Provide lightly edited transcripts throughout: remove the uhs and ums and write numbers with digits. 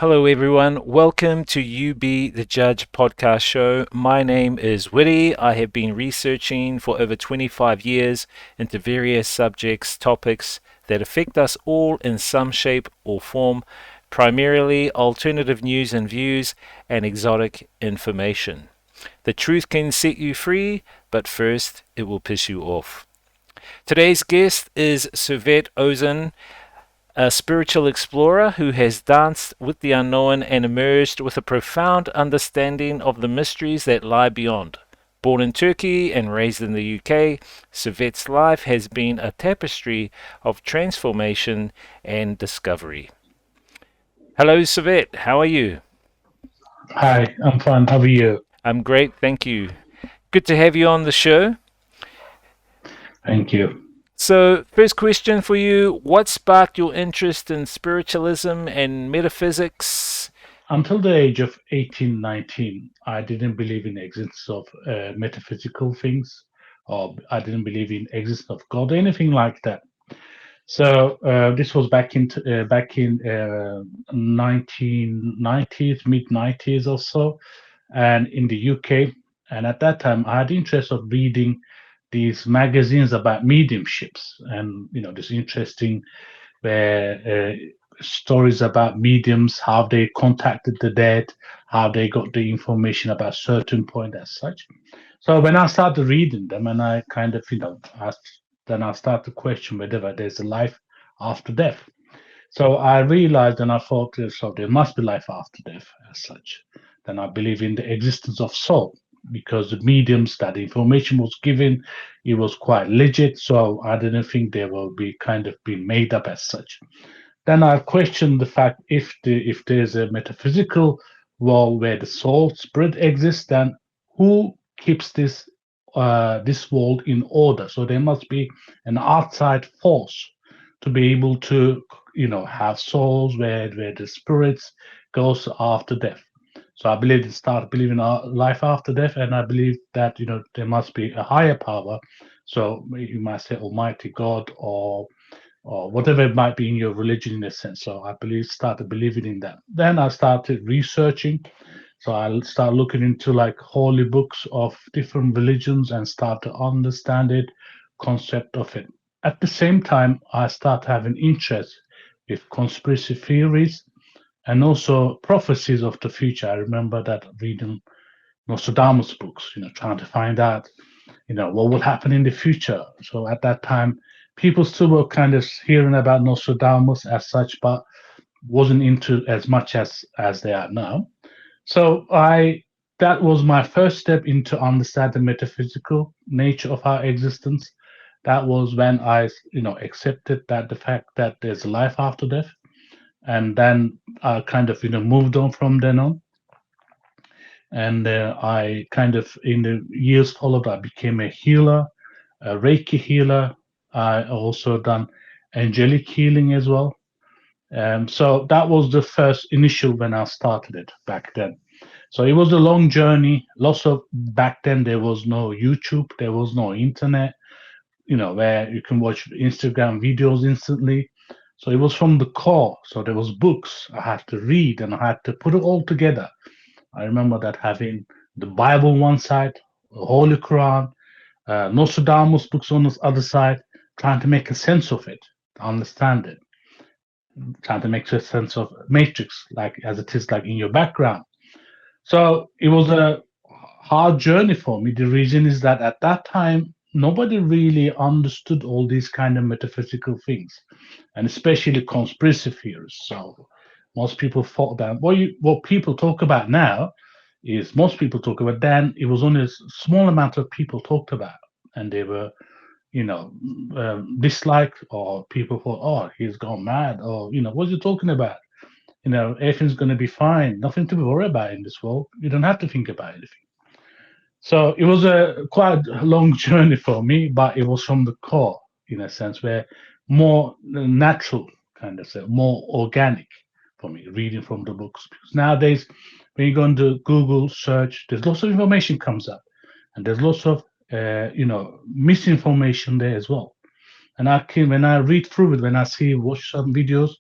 Hello, everyone. Welcome to You Be the Judge podcast show. My name is Witty. I have been researching for over 25 years into various subjects, topics that affect us all in some shape or form, primarily alternative news and views and exotic information. The truth can set you free, but first it will piss you off. Today's guest is Servet Ozan, a spiritual explorer who has danced with the unknown and emerged with a profound understanding of the mysteries that lie beyond. Born in Turkey and raised in the UK, Servet's life has been a tapestry of transformation and discovery. Hello, Servet. How are you? Hi, I'm fine. How are you? I'm great, thank you. Good to have you on the show. Thank you. So, first question for you: what sparked your interest in spiritualism and metaphysics? Until the age of 18, 19, I didn't believe in the existence of metaphysical things, or I didn't believe in existence of God, anything like that. So this was back in 1990s, mid 90s or so, and in the UK. And at that time, I had interest of reading these magazines about mediumships, and this interesting where stories about mediums, how they contacted the dead, how they got the information about certain point as such. So when I started reading them, and I kind of asked, then I started to question whether there's a life after death. So I realized and I thought, so there must be life after death as such. Then I believe in the existence of soul because the mediums that the information was given, it was quite legit. So I didn't think they will be kind of being made up as such. Then I questioned the fact if there's a metaphysical world where the soul spirit exists, then who keeps this world in order? So there must be an outside force to be able to have souls where the spirits goes after death. So I believe start believing life after death, and I believe that there must be a higher power. So you might say Almighty God or whatever it might be in your religion in a sense. So I started believing in that. Then I started researching. So I start looking into like holy books of different religions and start to understand it, concept of it. At the same time, I start having interest with conspiracy theories and also prophecies of the future. I remember that reading Nostradamus books, trying to find out, what will happen in the future. So at that time, people still were kind of hearing about Nostradamus as such, but wasn't into as much as they are now. So I that was my first step into understand the metaphysical nature of our existence. That was when I, accepted that the fact that there's a life after death, and then I kind of, moved on from then on. And I kind of, in the years followed, I became a healer, a Reiki healer. I also done angelic healing as well. So that was the first initial when I started it back then. So it was a long journey. Lots of back then there was no YouTube, there was no internet, where you can watch Instagram videos instantly. So it was from the core. So there was books I had to read and I had to put it all together. I remember that having the Bible on one side, the Holy Quran, Nostradamus books on the other side, trying to make a sense of it, to understand it, trying to make a sense of matrix, like as it is like in your background. So it was a hard journey for me. The reason is that at that time, nobody really understood all these kind of metaphysical things, and especially conspiracy theories. So most people thought that what people talk about now is most people talk about. Then it was only a small amount of people talked about, and they were you know disliked, or people thought, oh, he's gone mad, or what are you talking about? Everything's going to be fine. Nothing to worry about in this world. You don't have to think about anything. So it was a quite long journey for me, but it was from the core, in a sense, where more natural, kind of say, more organic for me, reading from the books. Because nowadays, when you go into Google search, there's lots of information comes up, and there's lots of misinformation there as well. And when I read through it, when I watch some videos,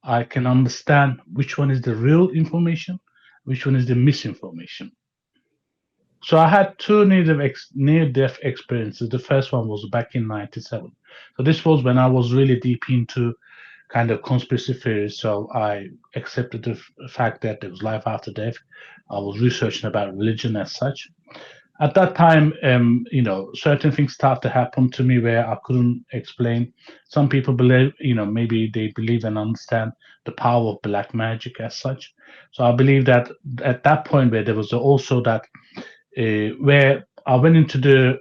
I can understand which one is the real information, which one is the misinformation. So I had two near-death experiences. The first one was back in '97. So this was when I was really deep into kind of conspiracy theories. So I accepted the fact that there was life after death. I was researching about religion as such. At that time, certain things started to happen to me where I couldn't explain. Some people believe, maybe they believe and understand the power of black magic as such. So I believe that at that point where there was also that where I went into the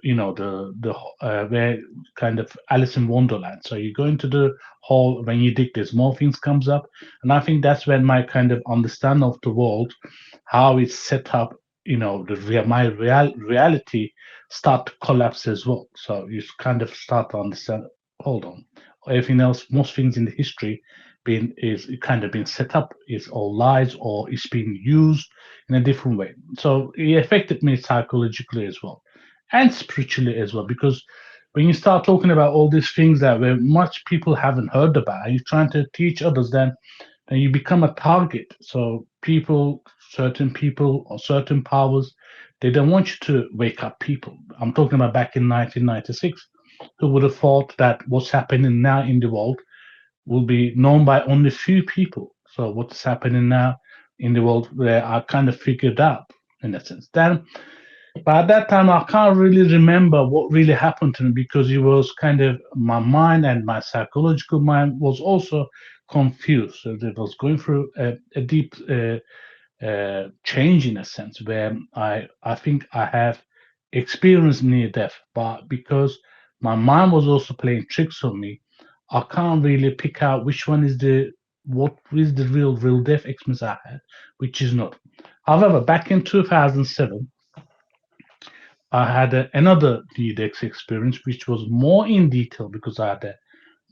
where kind of Alice in Wonderland. So you go into the hall when you dig, there's more things comes up, and I think that's when my kind of understanding of the world, how it's set up, my reality start to collapse as well. So you kind of start to understand. Hold on, everything else, most things in the history, being is kind of been set up is all lies or it's being used in a different way. So it affected me psychologically as well, and spiritually as well. Because when you start talking about all these things that where much people haven't heard about, and you're trying to teach others, then you become a target. So certain people or certain powers, they don't want you to wake up people. I'm talking about back in 1996. Who would have thought that what's happening now in the world will be known by only few people. So what's happening now in the world where I kind of figured out in a sense. Then but at that time I can't really remember what really happened to me because it was kind of my mind and my psychological mind was also confused. So it was going through a deep change in a sense where I think I have experienced near death, but because my mind was also playing tricks on me, I can't really pick out which one is the what is the real death experience I had, which is not. However, back in 2007, I had another DDEX experience, which was more in detail because I had a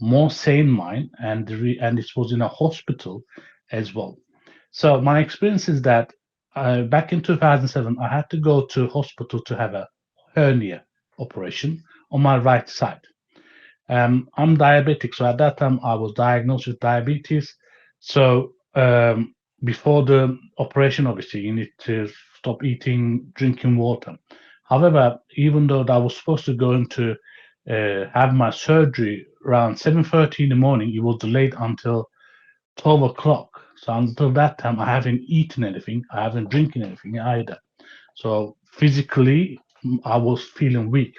more sane mind, and it was in a hospital as well. So my experience is that back in 2007, I had to go to hospital to have a hernia operation on my right side. I'm diabetic, so at that time I was diagnosed with diabetes. So before the operation, obviously you need to stop eating, drinking water. However, even though I was supposed to go into have my surgery around 7:30 in the morning, it was delayed until 12 o'clock. So until that time, I haven't eaten anything, I haven't drinking anything either. So physically, I was feeling weak.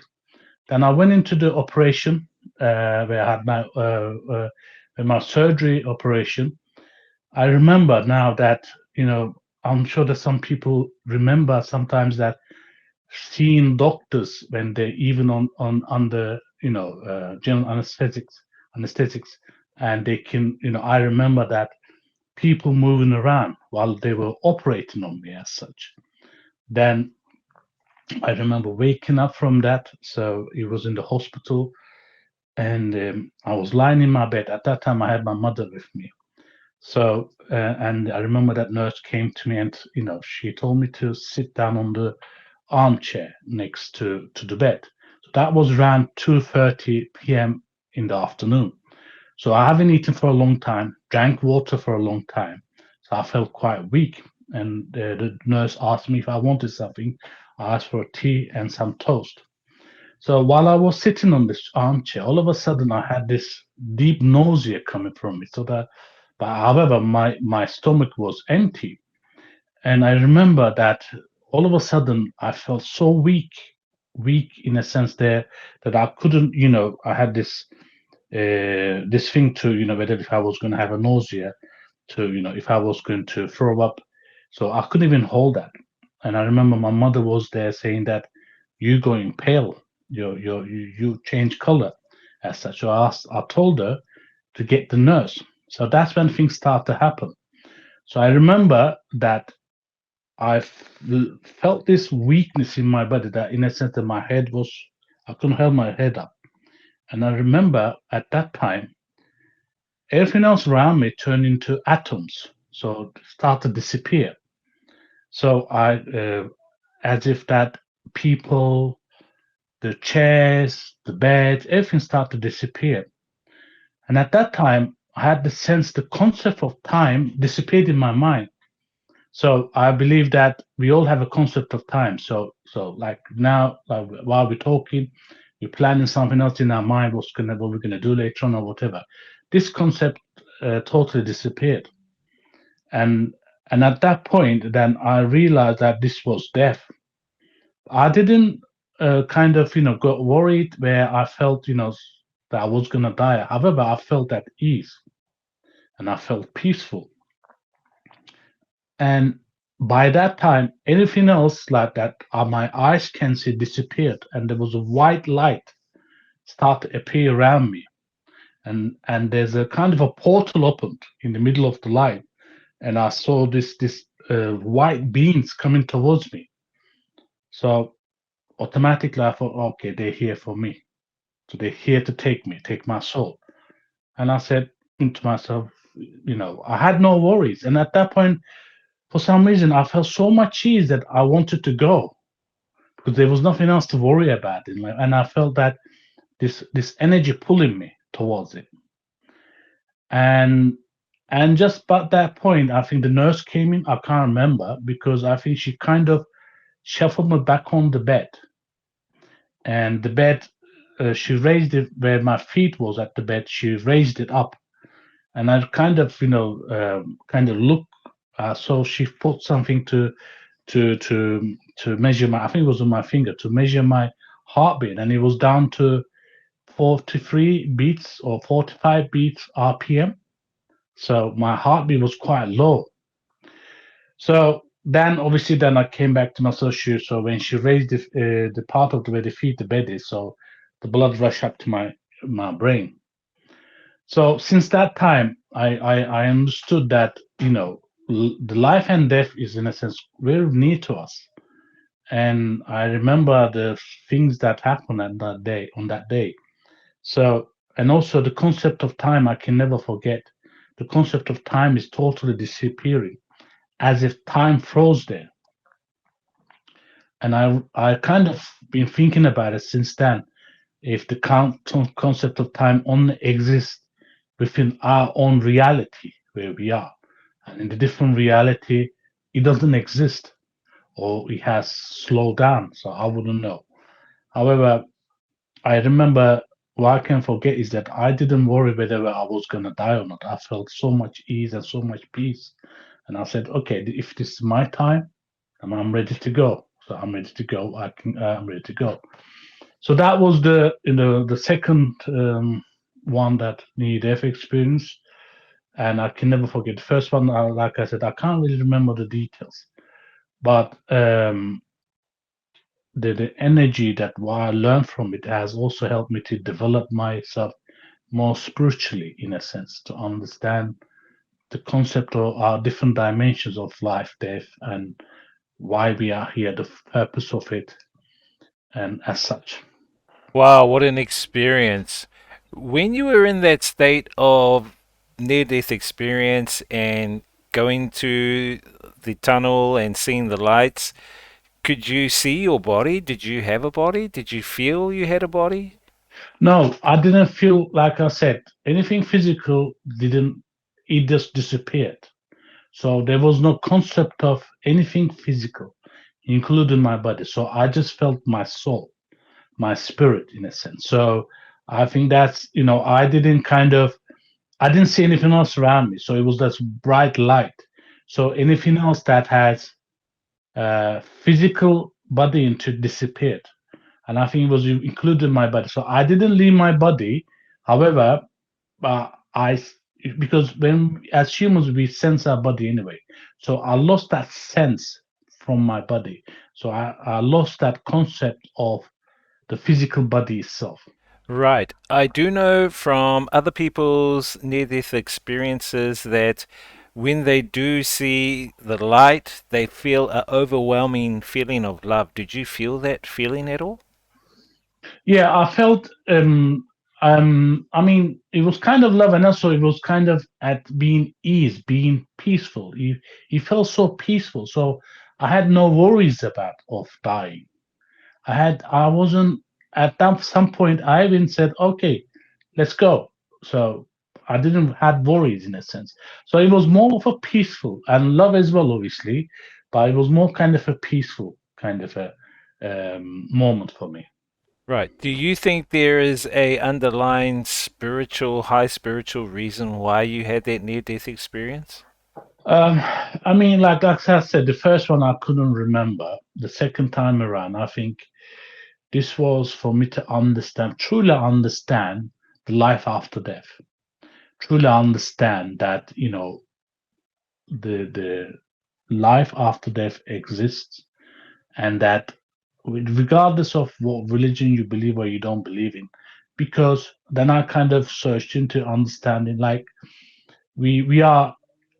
Then I went into the operation where I had my surgery operation. I remember now that I'm sure that some people remember sometimes that seeing doctors when they even on under general anesthetics, and they can I remember that people moving around while they were operating on me as such. Then I remember waking up from that. So it was in the hospital, and I was lying in my bed. At that time, I had my mother with me. So, and I remember that nurse came to me and, she told me to sit down on the armchair next to the bed. So that was around 2:30 p.m. in the afternoon. So I haven't eaten for a long time, drank water for a long time. So I felt quite weak. And the nurse asked me if I wanted something. I asked for a tea and some toast. So while I was sitting on this armchair, all of a sudden I had this deep nausea coming from me. But however, my stomach was empty. And I remember that all of a sudden I felt so weak in a sense there that I couldn't, I had this thing to, whether if I was going to have a nausea, to, if I was going to throw up. So I couldn't even hold that. And I remember my mother was there saying that you going pale, you change color as such. So I told her to get the nurse. So that's when things start to happen. So I remember that felt this weakness in my body that in a sense that I couldn't hold my head up. And I remember at that time, everything else around me turned into atoms. So it started to disappear. So as if that people, the chairs, the beds, everything started to disappear. And at that time, I had the sense the concept of time disappeared in my mind. So I believe that we all have a concept of time. So like now, like while we're talking, we're planning something else in our mind, what we're gonna do later on or whatever. This concept totally disappeared, and and at that point, then I realized that this was death. I didn't kind of got worried where I felt that I was gonna die. However, I felt at ease and I felt peaceful. And by that time, anything else like that my eyes can see disappeared, and there was a white light start to appear around me, and there's a kind of a portal opened in the middle of the light, and I saw this white beings coming towards me. So automatically I thought, okay, they're here for me. So they're here to take me, take my soul. And I said to myself, I had no worries. And at that point, for some reason, I felt so much ease that I wanted to go because there was nothing else to worry about in life. And I felt that this energy pulling me towards it. And and just at that point, I think the nurse came in. I can't remember because I think she kind of shuffled me back on the bed. And the bed, she raised it where my feet was at the bed. She raised it up, and I kind of, kind of look. So she put something to measure my. I think it was on my finger to measure my heartbeat, and it was down to 43 beats or 45 beats RPM. So my heartbeat was quite low. So then, obviously, then I came back to my social. So when she raised the part of the where the feet, the bed is, so the blood rushed up to my brain. So since that time, I understood that the life and death is in a sense very near to us, and I remember the things that happened at that day on that day. So and also the concept of time I can never forget. The concept of time is totally disappearing, as if time froze there. And I kind of been thinking about it since then. If the concept of time only exists within our own reality where we are, and in the different reality, it doesn't exist or it has slowed down. So I wouldn't know. However, I remember what I can forget is that I didn't worry whether I was gonna die or not. I felt so much ease and so much peace, and I said, okay, if this is my time, I'm ready to go. So I'm ready to go. I'm ready to go. So that was the second one that near death experience, and I can never forget the first one. Like I said, I can't really remember the details, but the energy that what I learned from it has also helped me to develop myself more spiritually, in a sense, to understand the concept of our different dimensions of life, death, and why we are here, the purpose of it, and as such. Wow, what an experience. When you were in that state of near death experience and going to the tunnel and seeing the lights, could you see your body? Did you have a body? Did you feel you had a body? No, I didn't feel like I said anything physical. Didn't it just disappeared? So there was no concept of anything physical, including my body. So I just felt my soul, my spirit, in a sense. So I think that's I didn't see anything else around me. So it was this bright light. So anything else that has physical body into disappeared, and I think it was included my body. So I didn't leave my body. However, I because when as humans we sense our body anyway. So I lost that sense from my body. So I lost that concept of the physical body itself. Right. I do know from other people's near death experiences that when they do see the light, they feel an overwhelming feeling of love. Did you feel that feeling at all? Yeah, I felt I mean it was kind of love and also it was kind of at being ease, being peaceful. He felt so peaceful. So I had no worries about of dying. I wasn't at that some point I even said, okay, let's go. So I didn't had worries in a sense. So it was more of a peaceful and love as well, obviously, but it was more kind of a peaceful kind of a moment for me. Right. Do you think there is a underlying spiritual, high spiritual reason why you had that near-death experience? Um, I mean, like I said, the first one I couldn't remember. The second time around, I think this was for me to understand, truly understand the life after death. Truly understand that, the life after death exists, and that regardless of what religion you believe or you don't believe in, because then I kind of searched into understanding, like we are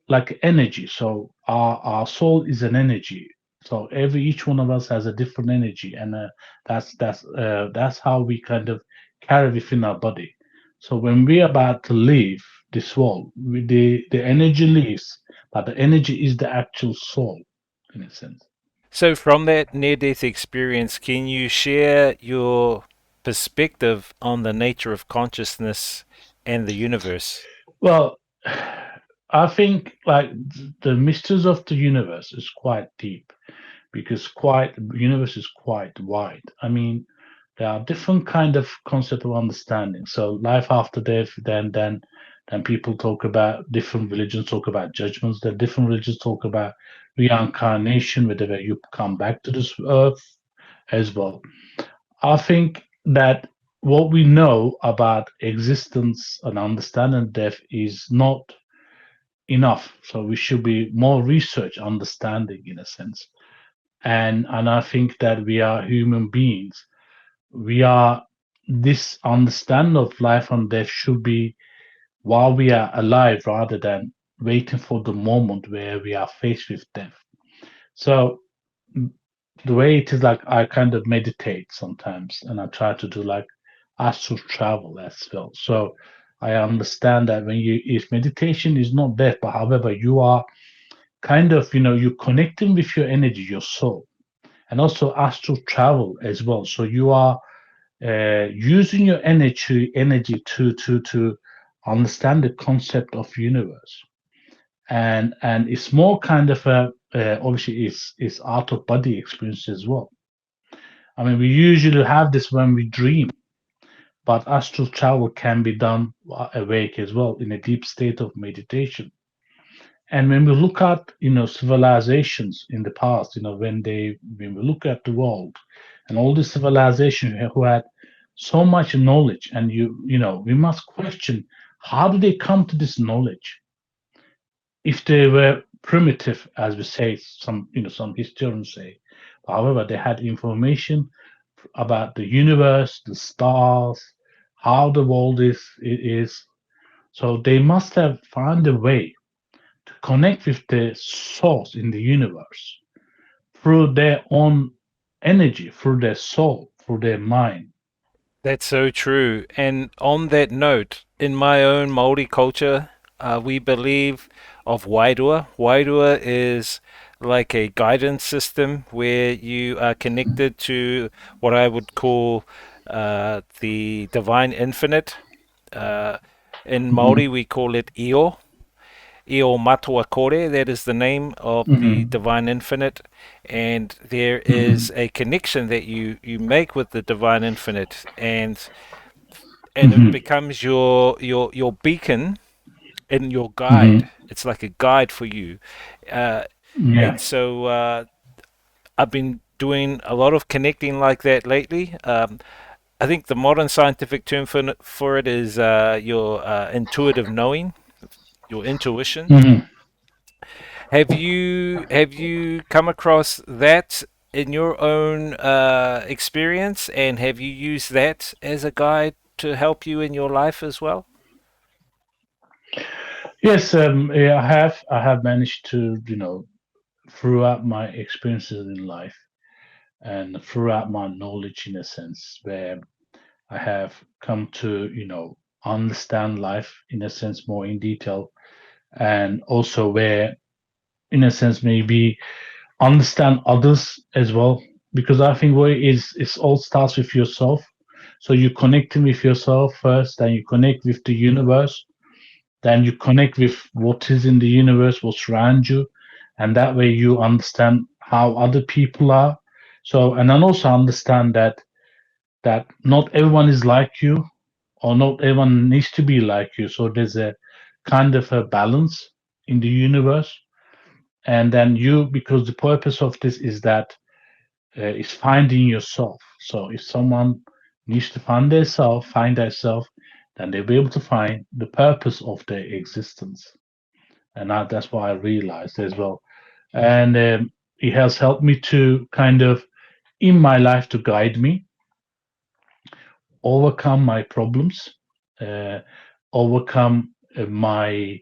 like energy. So our soul is an energy. So each one of us has a different energy, and that's how we kind of carry within our body. So when we're about to leave this world, the energy leaves, but the energy is the actual soul, in a sense. So, from that near-death experience, can you share your perspective on the nature of consciousness and the universe? Well, I think like the mysteries of the universe is quite deep, because quite universe is quite wide. I mean, there are different kind of concept of understanding. So life after death, then people talk about, different religions talk about judgments. Then different religions talk about reincarnation, whether you come back to this earth as well. I think that what we know about existence and understanding death is not enough. So we should be more research understanding, in a sense. And I think that we are human beings. We are This understanding of life and death should be while we are alive, rather than waiting for the moment where we are faced with death. So the way it is, like I kind of meditate sometimes, and I try to do like astral travel as well. So I understand that when you, if meditation is not death, but however you are kind of, you're connecting with your energy, your soul, and also astral travel as well. So you are using your energy to understand the concept of universe, and it's more kind of a obviously it's out of body experience as well. I mean, we usually have this when we dream, but astral travel can be done awake as well in a deep state of meditation. And when we look at, civilizations in the past, when we look at the world and all the civilizations who had so much knowledge, and we must question, how did they come to this knowledge? If they were primitive, as we say, some historians say, however, they had information about the universe, the stars, how the world is. So they must have found a way to connect with the source in the universe through their own energy, through their soul, through their mind. That's so true. And on that note, in my own Maori culture, we believe of wairua. Wairua is like a guidance system where you are connected to what I would call the divine infinite. Uh, in Hmm. Maori, we call it io. Io matua kore, that is the name of the Hmm. divine infinite, and there Hmm. is a connection that you make with the divine infinite, and it Hmm. becomes your beacon and your Hmm. guide. It's like a guide for you, uh, Yeah. and so I've been doing a lot of connecting like that lately. I think the modern scientific term for it is your intuitive knowing, your intuition. Hmm. Have you come across that in your own experience, and have you used that as a guide to help you in your life as well? Yes, yeah, I have managed to, throughout my experiences in life and throughout my knowledge, in a sense, where I have come to, understand life in a sense more in detail, and also where, in a sense, maybe understand others as well. Because I think where it's all starts with yourself. So you connecting with yourself first, then you connect with the universe, Then you connect with what is in the universe, what's around you, and that way you understand how other people are. So, and then also understand that not everyone is like you, or not everyone needs to be like you. So there's a kind of a balance in the universe, and then you, because the purpose of this is that is finding yourself. So if someone needs to find themselves, then they'll be able to find the purpose of their existence, and that's what I realized as well. And it has helped me to kind of in my life to guide me, overcome my problems, uh, overcome my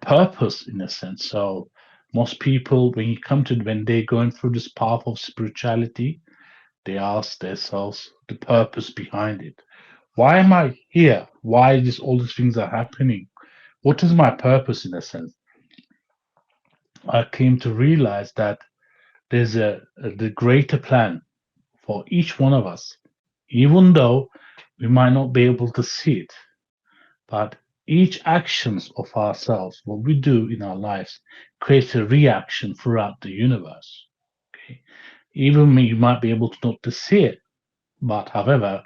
purpose in a sense. So most people, when they're going through this path of spirituality, they ask themselves the purpose behind it. Why am I here? Why all these things are happening? What is my purpose in a sense? I came to realize that there's the greater plan for each one of us, even though we might not be able to see it. But each actions of ourselves, what we do in our lives, creates a reaction throughout the universe. Okay, even you might be able to not to see it, but however,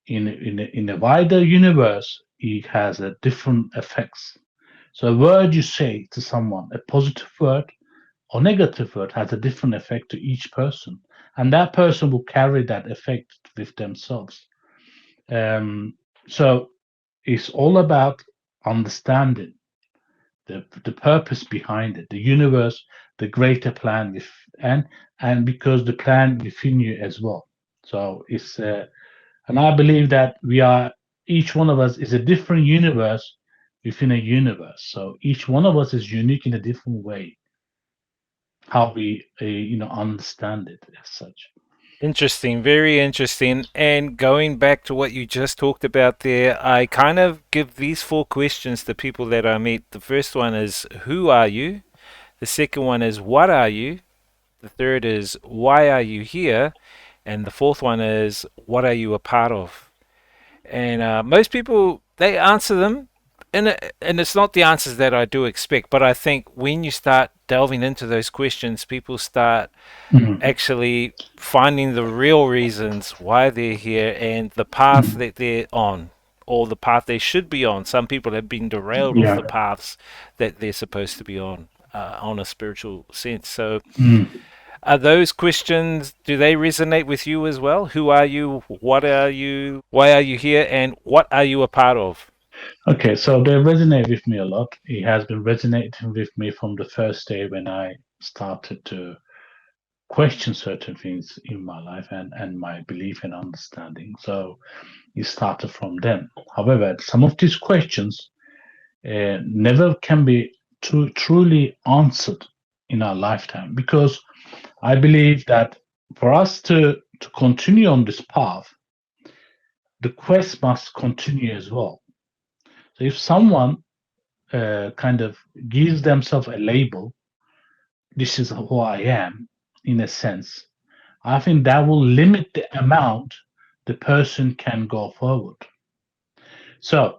in a wider universe, it has a different effects. So a word you say to someone, a positive word or negative word, has a different effect to each person, and that person will carry that effect with themselves. Um, so it's all about understanding the purpose behind it, the universe, the greater plan with, and because the plan within you as well. So it's and I believe that we are, each one of us is a different universe within a universe. So each one of us is unique in a different way, how we understand it as such. Interesting, very interesting. And going back to what you just talked about there, I kind of give these four questions to people that I meet. The first one is, who are you? The second one is, what are you? The third is, why are you here? And the fourth one is, what are you a part of? And most people, they answer them, and it's not the answers that I do expect, but I think when you start delving into those questions, people start Mhm, actually finding the real reasons why they're here and the path mhm. that they're on, or the path they should be on. Some people have been derailed off Yeah. the paths that they're supposed to be on a spiritual sense. So, Mm. are those questions, do they resonate with you as well? Who are you? What are you? Why are you here? And what are you a part of? Okay, so they resonate with me a lot. It has been resonating with me from the first day when I started to question certain things in my life and my belief and understanding. So it started from them. However, some of these questions never can be truly answered in our lifetime, because I believe that for us to continue on this path, the quest must continue as well. So if someone kind of gives themselves a label, this is who I am, in a sense, I think that will limit the amount the person can go forward. So,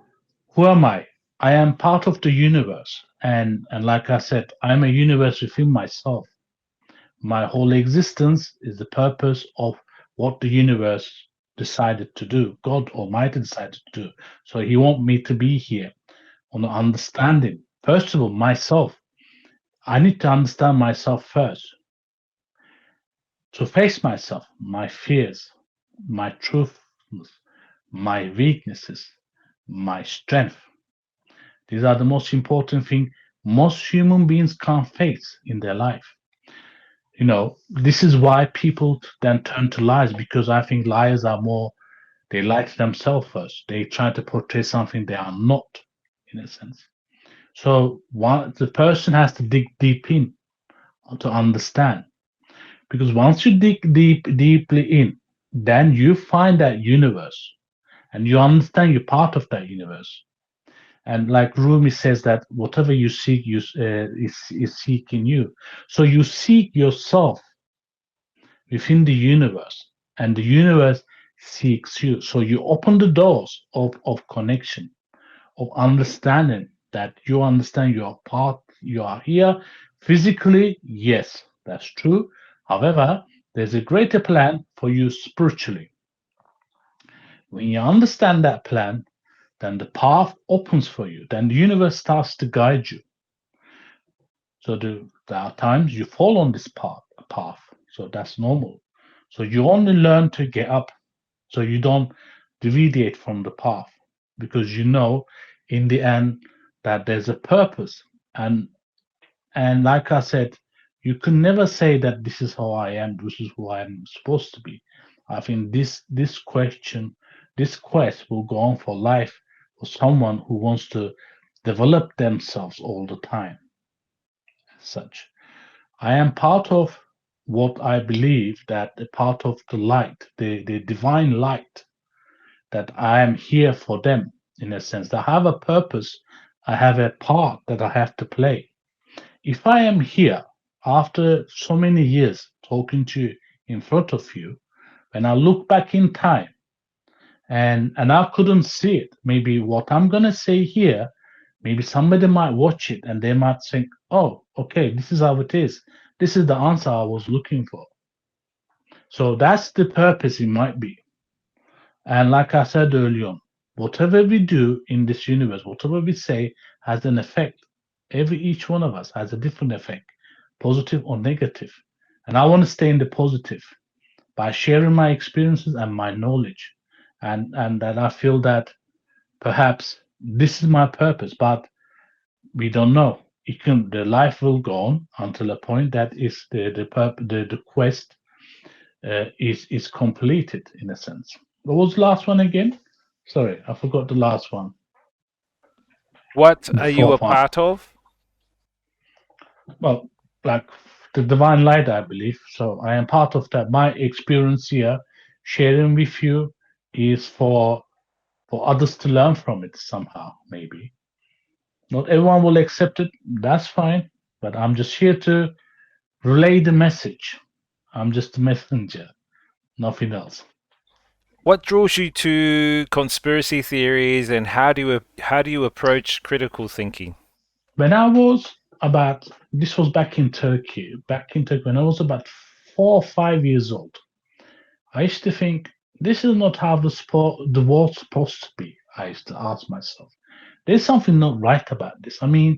who am I? I am part of the universe, and like I said, I'm a universe within myself. My whole existence is the purpose of what the universe decided to do. God Almighty decided to do. So He want me to be here on the understanding. First of all, myself. I need to understand myself first. To face myself, my fears, my truths, my weaknesses, my strength. These are the most important thing most human beings can't face in their life. This is why people then turn to lies, because I think liars are more, they lie to themselves first. They try to portray something they are not, in a sense. So the person has to dig deep in to understand. Because once you dig deeply in, then you find that universe and you understand you're part of that universe. And like Rumi says, that whatever you seek, is seeking you. So you seek yourself within the universe, and the universe seeks you. So you open the doors of connection, of understanding that you understand your part, you are here physically, yes, that's true. However, there's a greater plan for you spiritually. When you understand that plan, then the path opens for you. Then the universe starts to guide you. So there are times you fall on this path. So that's normal. So you only learn to get up. So you don't deviate from the path because you know in the end that there's a purpose. And like I said, you can never say that this is how I am, this is who I am supposed to be. I think this quest will go on for life for someone who wants to develop themselves all the time. As such, I am part of what I believe that a part of the light, the divine light, that I am here for them in a sense. That I have a purpose, I have a part that I have to play. If I am here after so many years talking to you in front of you, when I look back in time and I couldn't see it, maybe what I'm gonna say here, maybe somebody might watch it and they might think, oh, okay, this is how it is. This is the answer I was looking for. So that's the purpose it might be. And like I said earlier on, whatever we do in this universe, whatever we say has an effect. Each one of us has a different effect, positive or negative. And I want to stay in the positive by sharing my experiences and my knowledge. And that I feel that perhaps this is my purpose, but we don't know. The life will go on until a point that is the quest is completed in a sense. What was the last one again? Sorry, I forgot the last one. What The are you a fourth one. part of? Well, like the divine light, I believe. So I am part of that. My experience here, sharing with you, is for others to learn from it somehow. Maybe not everyone will accept it. That's fine. But I'm just here to relay the message. I'm just a messenger, nothing else. What draws you to conspiracy theories, and how do you approach critical thinking? When I was about, this was back in Turkey, when I was about 4 or 5 years old, I used to think, this is not how the world's supposed to be. I used to ask myself, there's something not right about this. I mean,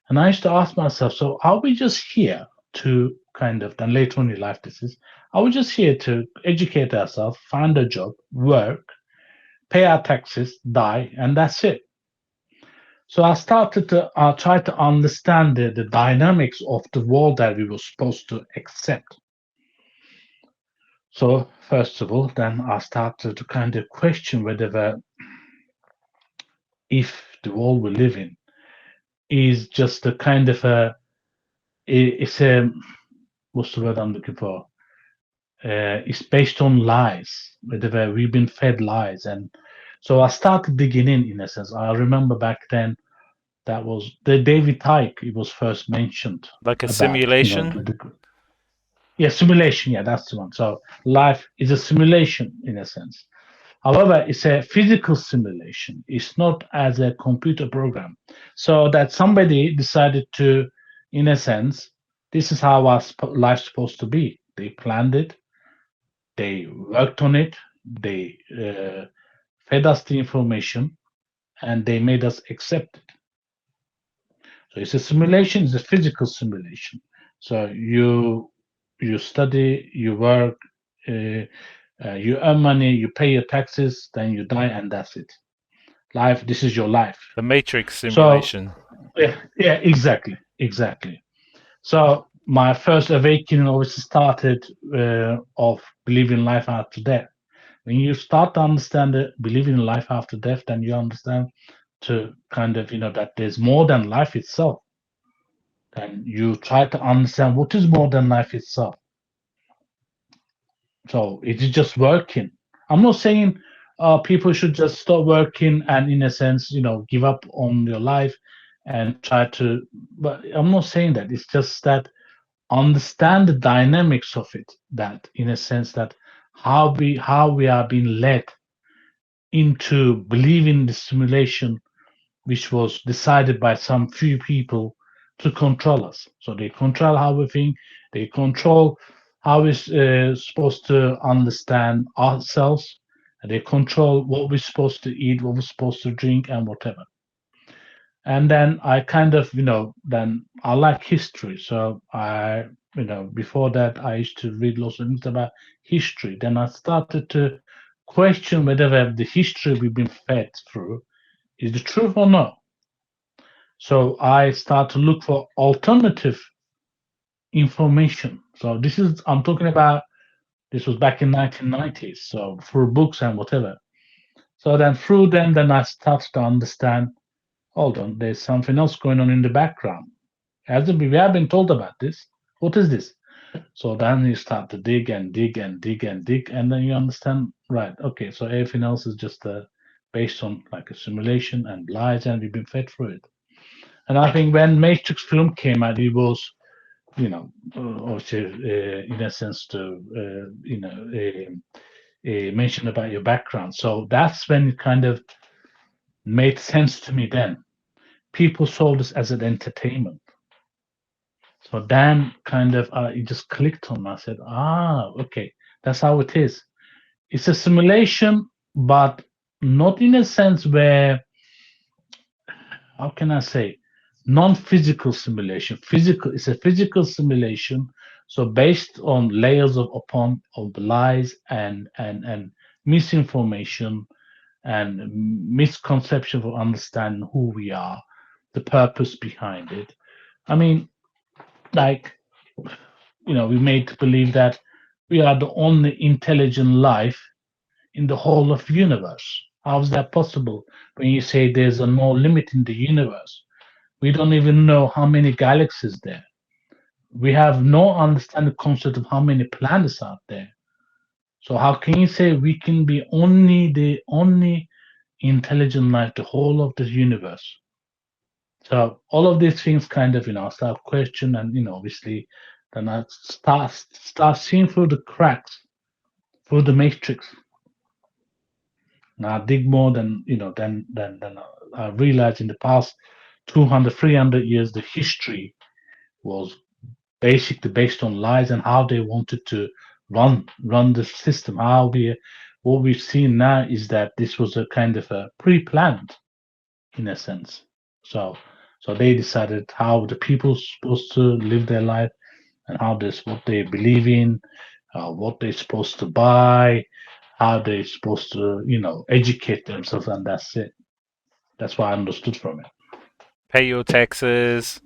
and I used to ask myself, so are we just here to kind of, then later on in life, are we just here to educate ourselves, find a job, work, pay our taxes, die, and that's it? So I started to try to understand the dynamics of the world that we were supposed to accept. So first of all, then I started to kind of question whether if the world we live in is just a kind of it's a, what's the word I'm looking for? It's based on lies, whether we've been fed lies. And so I started digging in a sense. I remember back then that was the David Icke, it was first mentioned Like a about, simulation? yeah, simulation. Yeah, that's the one. So life is a simulation in a sense. However, it's a physical simulation. It's not as a computer program. So that somebody decided to, in a sense, this is how our life's supposed to be. They planned it, they worked on it, they fed us the information, and they made us accept it. So it's a simulation, it's a physical simulation. So you study, you work, uh, you earn money, you pay your taxes, then you die, and that's it. Life, this is your life. The Matrix So simulation. yeah, exactly. So my first awakening always started of believing life after death. When you start to understand it, believing in life after death, then you understand to kind of that there's more than life itself. Then you try to understand what is more than life itself. So it is just working. I'm not saying people should just stop working and, in a sense, give up on your life and try to. But I'm not saying that. It's just that understand the dynamics of it. That, in a sense, that how we are being led into believing the simulation which was decided by some few people to control us. So they control how we think, they control how we're supposed to understand ourselves, and they control what we're supposed to eat, what we're supposed to drink, and whatever. And then I kind of, then I like history. So before that, I used to read lots of things about history. Then I started to question whether the history we've been fed through is the truth or not. So I start to look for alternative information. So I'm talking about, this was back in 1990s. So through books and whatever. So then through them, then I start to understand, hold on, there's something else going on in the background. As we have been told about this. What is this? So then you start to dig and dig and dig and dig, and then you understand, right? Okay, so everything else is just based on like a simulation and lies, and we've been fed through it. And I think when Matrix film came out, it was, obviously, in a sense, to mention about your background. So that's when it kind of made sense to me. Then people saw this as an entertainment. So then kind of it just clicked on me. I said, okay, that's how it is. It's a simulation, but not in a sense where, how can I say, non-physical simulation. Physical, it's a physical simulation. So based on layers of lies and misinformation and misconception for understanding who we are, the purpose behind it. I mean, like, we made to believe that we are the only intelligent life in the whole of universe. How is that possible? When you say there's a no limit in the universe, we don't even know how many galaxies there. We have no understanding concept of how many planets out there. So how can you say we can be only the only intelligent life, the whole of the universe? So all of these things kind of, start question, and obviously then I start seeing through the cracks, through the matrix. Now I dig more than than I realized in the past 200, 300 years, the history was basically based on lies and how they wanted to run the system. What we've seen now is that this was a kind of a pre-planned, in a sense. So they decided how the people supposed to live their life, and how this what they believe in, what they're supposed to buy, how they're supposed to educate themselves, and that's it. That's what I understood from it. Pay your taxes.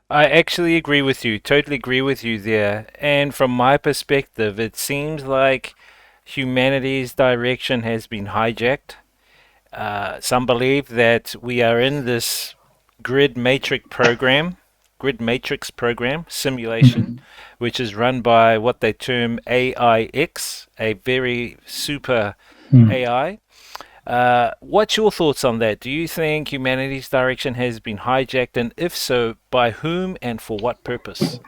I actually agree with you, totally agree with you there. And from my perspective, it seems like humanity's direction has been hijacked. Some believe that we are in this grid matrix program, grid matrix program simulation, Mhm. which is run by what they term AIX, a very super Mm. AI. What's your thoughts on that? Do you think humanity's direction has been hijacked, and if so, by whom and for what purpose?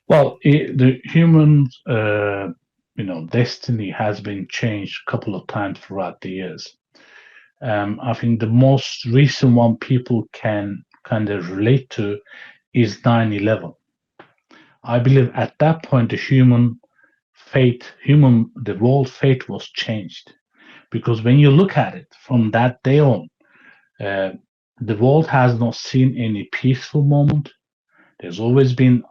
Well, the human, destiny has been changed a couple of times throughout the years. I think the most recent one people can kind of relate to is 9/11. I believe at that point the the world fate was changed, because when you look at it from that day on, uh, the world has not seen any peaceful moment. There's always been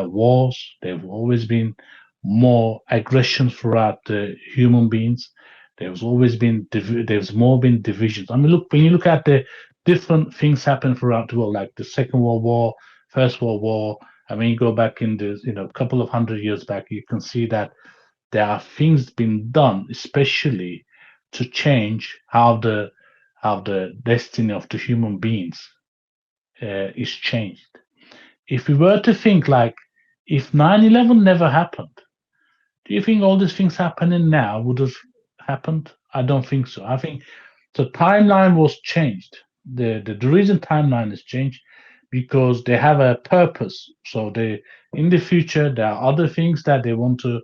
wars. There've always been more aggression throughout the human beings. There's more been divisions. I mean, look, when you look at the different things happen throughout the world, like the Second World War, First World War. I mean, you go back in the couple of hundred years back, you can see that there are things being done, especially to change how the destiny of the human beings is changed. If we were to think like, if 9/11 never happened, do you think all these things happening now would have happened? I don't think so. I think the timeline was changed. The reason timeline is changed because they have a purpose. So they in the future there are other things that they want to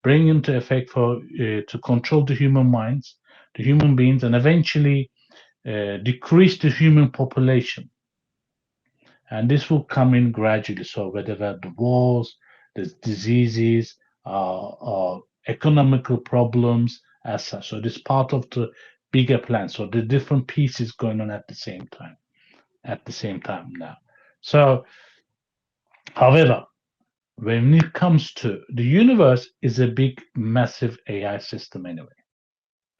bring into effect for to control the human minds, the human beings, and eventually decrease the human population, and this will come in gradually. So whether the wars, the diseases, economical problems, as such. So this part of the bigger plan. So the different pieces going on at the same time. At the same time now. So, however, when it comes to the universe, is a big, massive AI system anyway.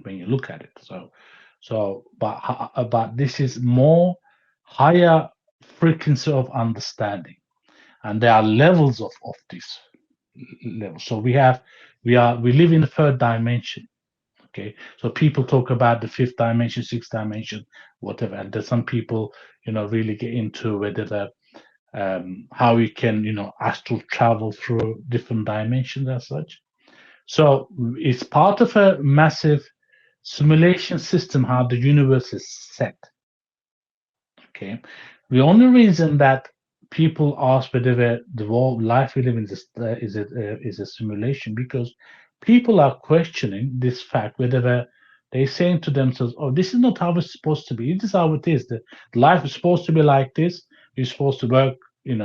When you look at it, but this is more higher frequency of understanding, and there are levels of this level. So we live in the third dimension. Okay, so people talk about the fifth dimension, sixth dimension, whatever, and there's some people really get into whether the how we can astral travel through different dimensions as such. So it's part of a massive simulation system how the universe is set. Okay, the only reason that people ask whether the world life we live in is a simulation, because people are questioning this fact whether they're saying to themselves, "Oh, this is not how it's supposed to be. This is how it is. The life is supposed to be like this. You're supposed to work,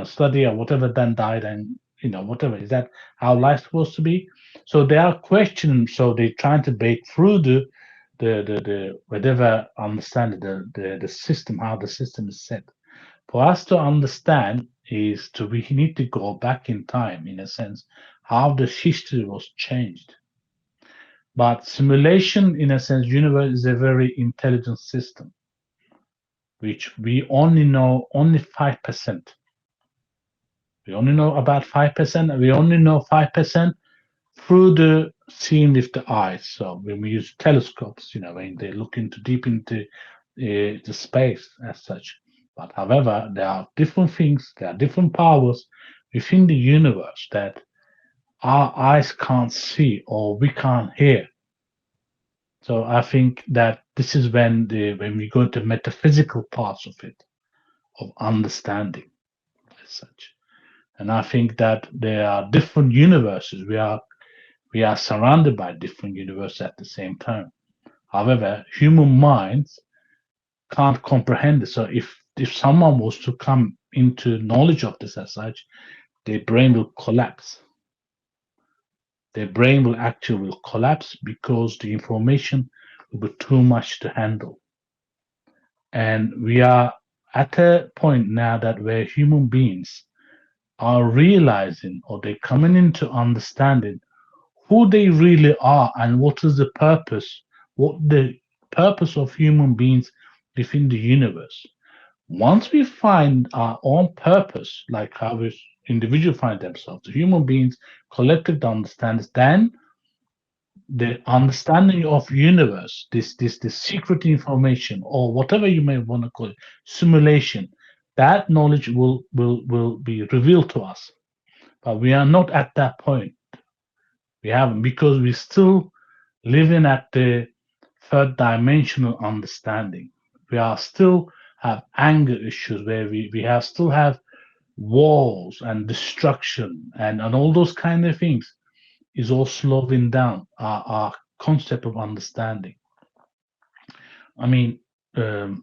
study or whatever, then die, and whatever. Is that how life's supposed to be?" So they are questioning. So they're trying to break through the whatever understand the system, how the system is set. For us to understand is to we need to go back in time, in a sense, how the history was changed. But simulation, in a sense, universe is a very intelligent system, which we only know only 5%. We only know about 5%, and we only know 5% through the seen with the eyes. So when we use telescopes, when they look into deep into the space as such. But however, there are different things, there are different powers within the universe that our eyes can't see or we can't hear. So I think that this is when we go into metaphysical parts of it, of understanding as such. And I think that there are different universes. We are surrounded by different universes at the same time. However, human minds can't comprehend it. So if someone was to come into knowledge of this as such, their brain will collapse. Their brain will actually will collapse because the information will be too much to handle. And we are at a point now that where human beings are realizing or they're coming into understanding who they really are and what is the purpose, what the purpose of human beings within the universe. Once we find our own purpose, like how we individual find themselves, the human beings collective understands, then the understanding of universe, this secret information or whatever you may want to call it, simulation, that knowledge will be revealed to us. But we are not at that point. We haven't, because we still living at the third dimensional understanding. We are still have anger issues where we have still have wars and destruction and all those kind of things is all slowing down our concept of understanding. I mean,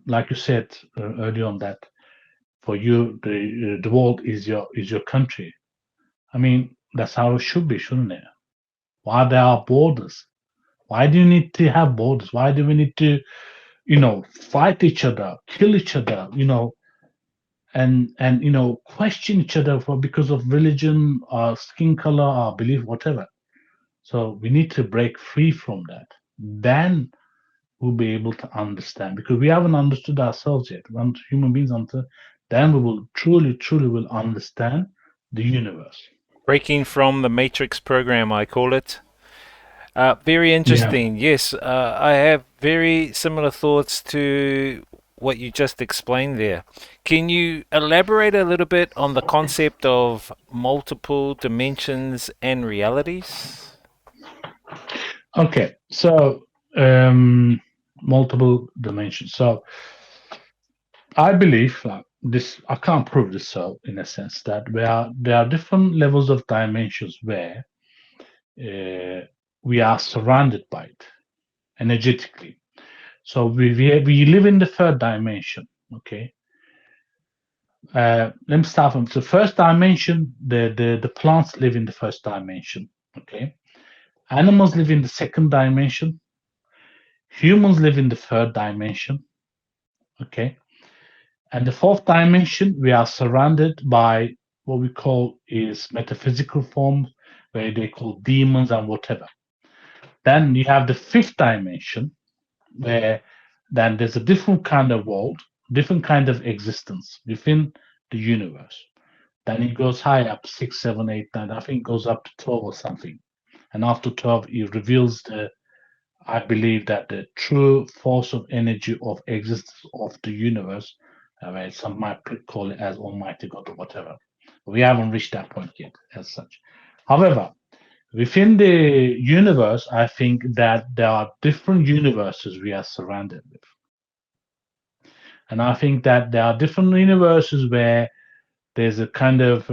like you said earlier on, that for you the world is your country. I mean, that's how it should be, shouldn't it? Why there are borders? Why do you need to have borders? Why do we need to, fight each other, kill each other, and question each other for because of religion or skin color or belief, whatever. So we need to break free from that. Then we'll be able to understand, because we haven't understood ourselves yet. Once human beings understand, then we will truly will understand the universe. Breaking from the Matrix program, I call it. Very Yeah. interesting. Yes, I have very similar thoughts to what you just explained there. Can you elaborate a little bit on the concept of multiple dimensions and realities? Okay. So multiple dimensions. So I believe this. I can't prove this. So in a sense that there are different levels of dimensions where uh, we are surrounded by it energetically. So we live in the third dimension. Okay. Let me start from the first dimension. The plants live in the first dimension. Okay. Animals live in the second dimension. Humans live in the third dimension. Okay. And the fourth dimension, we are surrounded by what we call is metaphysical forms, where they call demons and whatever. Then you have the fifth dimension, where then there's a different kind of world, different kind of existence within the universe. Then it goes high up, six, seven, eight, nine. I think it goes up to 12 or something. And after 12, it reveals I believe that the true force of energy of existence of the universe, where some might call it as Almighty God or whatever. We haven't reached that point yet, as such. However, within the universe, I think that there are different universes we are surrounded with. And I think that there are different universes where there's a kind of,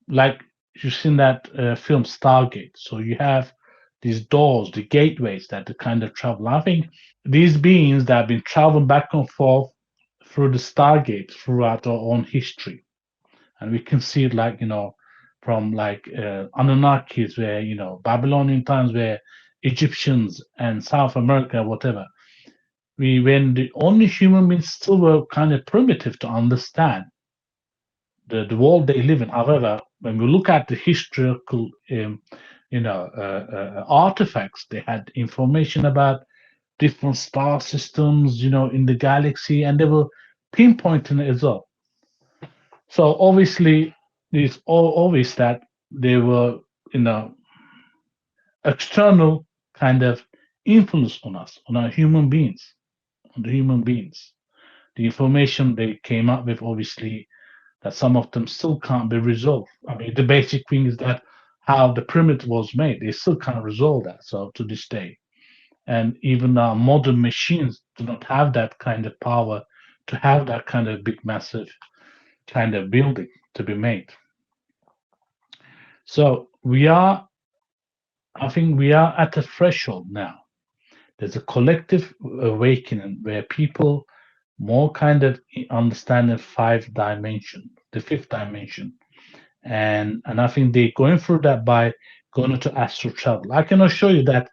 like you've seen that film Stargate. So you have these doors, the gateways that the kind of travel. I think these beings that have been traveling back and forth through the Stargate throughout our own history. And we can see it like, from like Anunnakis, where, Babylonian times, where Egyptians and South America, whatever. When the only human beings still were kind of primitive to understand the world they live in. However, when we look at the historical, artifacts, they had information about different star systems, in the galaxy, and they were pinpointing it as well. So obviously, it's all obvious that they were, external kind of influence on us, on our human beings, on the human beings. The information they came up with, obviously, that some of them still can't be resolved. I mean, the basic thing is that how the pyramid was made, they still can't resolve that. So to this day, and even our modern machines do not have that kind of power to have that kind of big, massive kind of building to be made. So I think we are at a threshold now. There's a collective awakening where people more kind of understand the five dimension, the fifth dimension, and I think they're going through that by going into astral travel. I can assure you that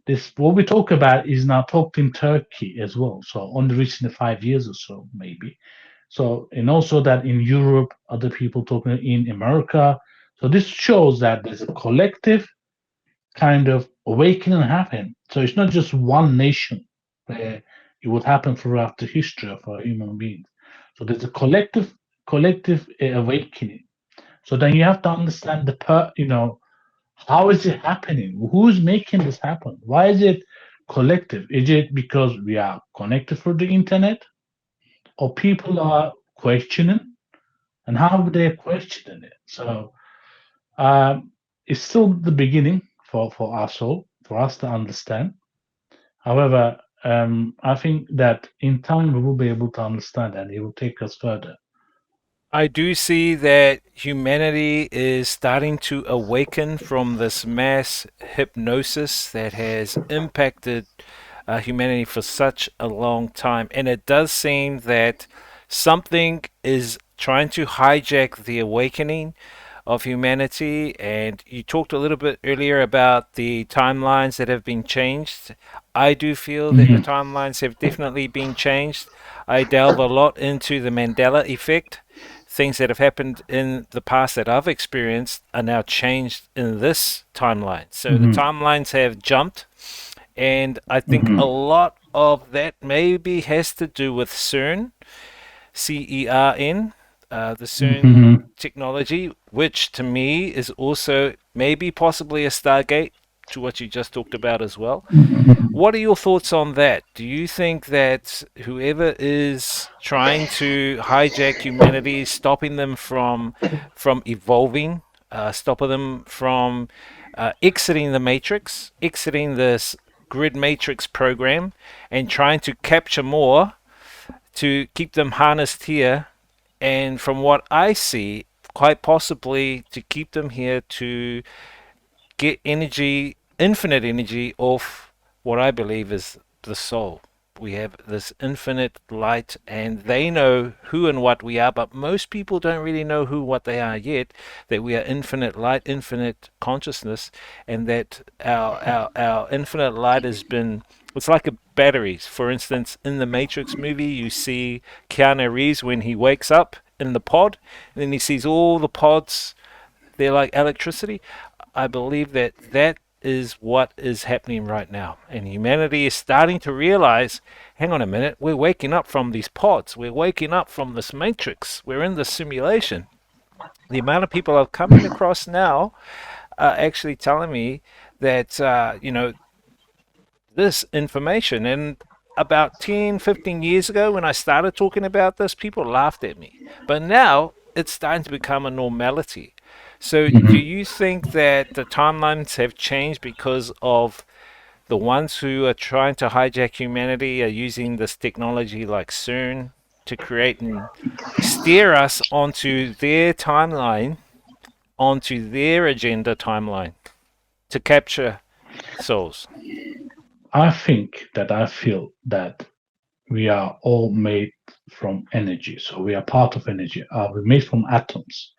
this what we talk about is now talked in Turkey as well. So only recently 5 years or so, maybe. So and also that in Europe, other people talking in America. So this shows that there's a collective kind of awakening happening. So it's not just one nation where it would happen throughout the history of our human beings. So there's a collective awakening. So then you have to understand how is it happening? Who's making this happen? Why is it collective? Is it because we are connected through the internet, or people are questioning, and how they're questioning it? So it's still the beginning for us all, for us to understand. However, I think that in time we will be able to understand, and it will take us further. I do see that humanity is starting to awaken from this mass hypnosis that has impacted humanity for such a long time. And it does seem that something is trying to hijack the awakening of humanity. And you talked a little bit earlier about the timelines that have been changed. I do feel that the Hmm. timelines have definitely been changed. I delve a lot into the Mandela effect. Things that have happened in the past that I've experienced are now changed in this timeline. So the Hmm. timelines have jumped, and I think a Hmm. lot of that maybe has to do with CERN, CERN, the CERN Hmm. technology, which to me is also maybe possibly a Stargate to what you just talked about as well. What are your thoughts on that? Do you think that whoever is trying to hijack humanity, stopping them from evolving, stopping them from exiting the matrix, exiting this grid matrix program, and trying to capture more to keep them harnessed here, and from what I see, quite possibly to keep them here to get energy, infinite energy, off what I believe is the soul. we have this infinite light, and they know who and what we are, but most people don't really know who, what they are yet, that we are infinite light, infinite consciousness, and that our infinite light has been, it's like a batteries. For instance, in the Matrix movie, you see Keanu Reeves when he wakes up in the pod, and then he sees all the pods, they're like electricity. I believe that that is what is happening right now. And humanity is starting to realize, hang on a minute, we're waking up from these pods. We're waking up from this matrix. We're in the simulation. The amount of people I'm coming across now are actually telling me that, this information. And about 10, 15 years ago, when I started talking about this, people laughed at me. But now it's starting to become a normality. So, do Mhm. you think that the timelines have changed because of the ones who are trying to hijack humanity are using this technology like CERN to create and steer us onto their timeline, onto their agenda timeline to capture souls? I feel that we are all made from energy. So we are part of energy. We're made from atoms.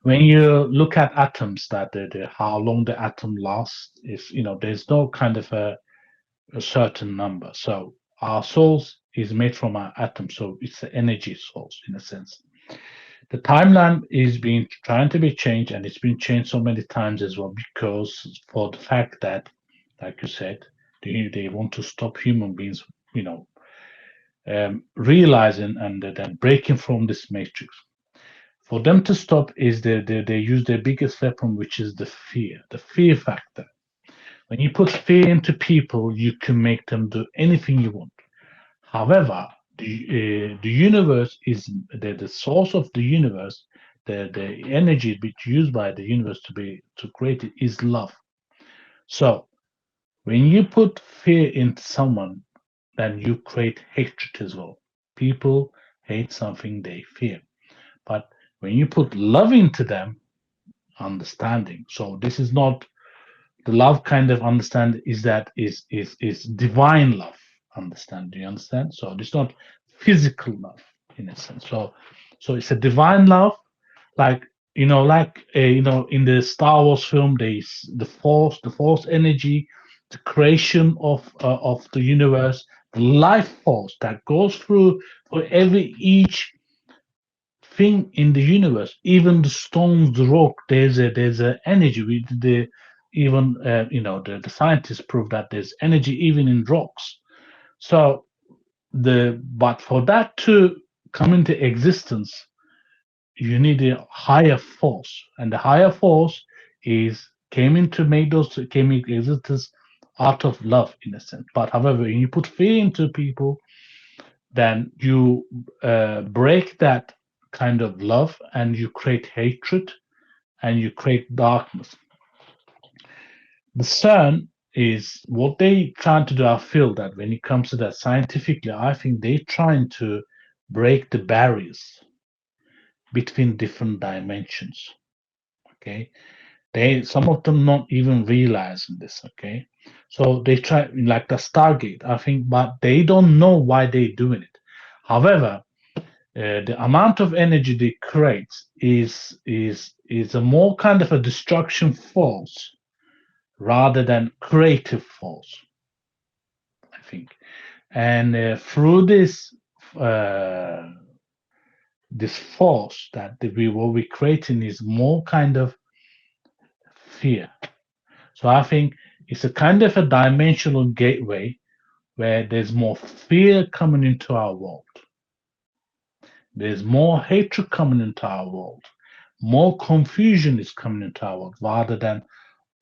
When you look at atoms, that how long the atom lasts is, there's no kind of a certain number. So our souls is made from our atoms. So it's the energy source in a sense. The timeline is being trying to be changed, and it's been changed so many times as well because for the fact that, like you said, they want to stop human beings, you know, realizing and then breaking from this matrix. For them to stop is they use their biggest weapon, which is the fear factor. When you put fear into people, you can make them do anything you want. However, the universe is the source of the universe, the energy which used by the universe to create it is love. So when you put fear into someone, then you create hatred as well. People hate something they fear. But when you put love into them, understanding. So this is not the love kind of understand is that is divine love. Understand? Do you understand? So it's not physical love in a sense. So it's a divine love, like in the Star Wars film, there's the force energy, the creation of the universe, the life force that goes through for every each thing in the universe, even the stones, the rock, there's a energy. The even the scientists prove that there's energy even in rocks. So but for that to come into existence, you need a higher force, and the higher force is came into existence out of love in a sense. But however, when you put fear into people, then you break that kind of love and you create hatred and you create darkness. The sun is what they trying to do. I feel that when it comes to that scientifically, I think they trying to break the barriers between different dimensions. Okay, they some of them not even realizing this. Okay, so they try like the Stargate, I think, but they don't know why they're doing it. However, the amount of energy they create is a more kind of a destruction force rather than creative force, I think. And through uh, this force that we what we're creating is more kind of fear. So I think it's a kind of a dimensional gateway where there's more fear coming into our world. There's more hatred coming into our world. More confusion is coming into our world rather than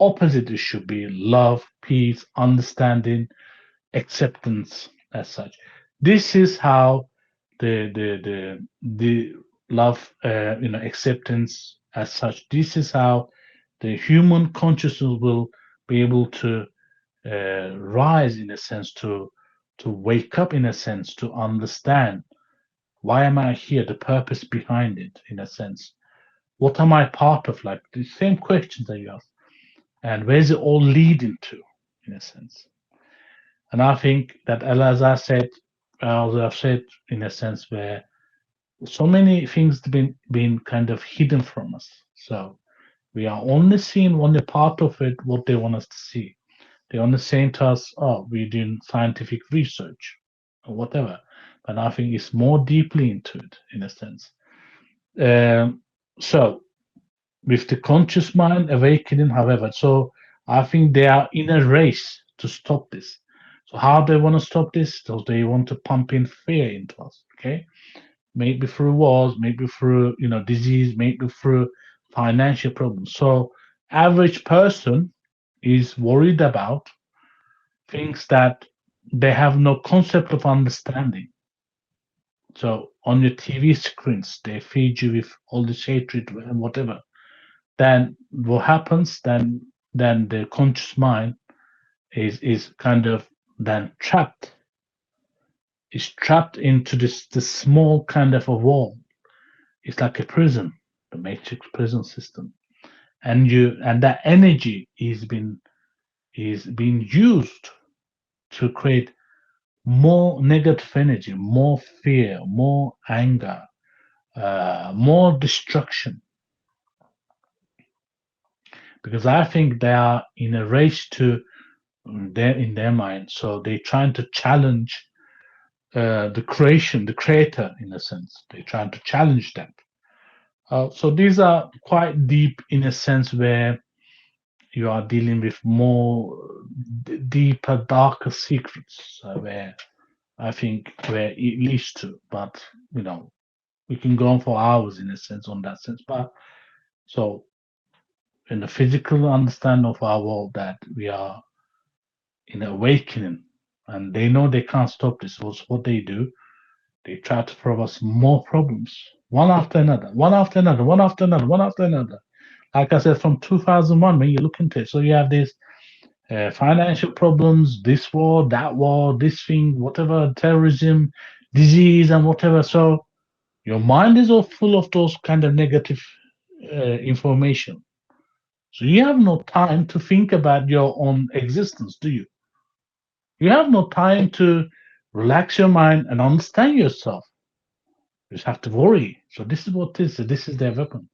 opposite. It should be love, peace, understanding, acceptance as such. This is how the love, acceptance as such. This is how the human consciousness will be able to rise in a sense to wake up in a sense to understand why am I here, the purpose behind it in a sense. What am I part of? Like the same questions that you ask, and where's it all leading to, in a sense. And I think that, as I said, as I've said, in a sense where so many things been kind of hidden from us. So we are only seeing only part of it, what they want us to see. They only saying to us, "Oh, we're doing scientific research or whatever." But I think it's more deeply into it, in a sense. Um, so with the conscious mind awakening, however, so I think they are in a race to stop this. So how they want to stop this? So they want to pump in fear into us. Okay, maybe through wars, maybe through disease, maybe through financial problems. So average person is worried about things that they have no concept of understanding. So on your TV screens, they feed you with all this hatred and whatever. Then what happens? Then the conscious mind is kind of then trapped. Is trapped into this small kind of a wall. It's like a prison, the matrix prison system, and that energy is being used to create more negative energy, more fear, more anger, more destruction. Because I think they are in a race to their in their mind, so they're trying to challenge the creation, the creator, in a sense. They're trying to challenge that. So these are quite deep in a sense where you are dealing with more deeper, darker secrets, where I think where it leads to. But you know, we can go on for hours in a sense on that sense. But so in the physical understanding of our world, that we are in awakening, and they know they can't stop this. So what they do, they try to throw us more problems, one after another, one after another, one after another, one after another. Like I said, from 2001, when you look into it, so you have this financial problems, this war, this thing, whatever, terrorism, disease, and whatever. So your mind is all full of those kind of negative information. So you have no time to think about your own existence, do you? You have no time to relax your mind and understand yourself. You just have to worry. So this is what this is. This is their weapon,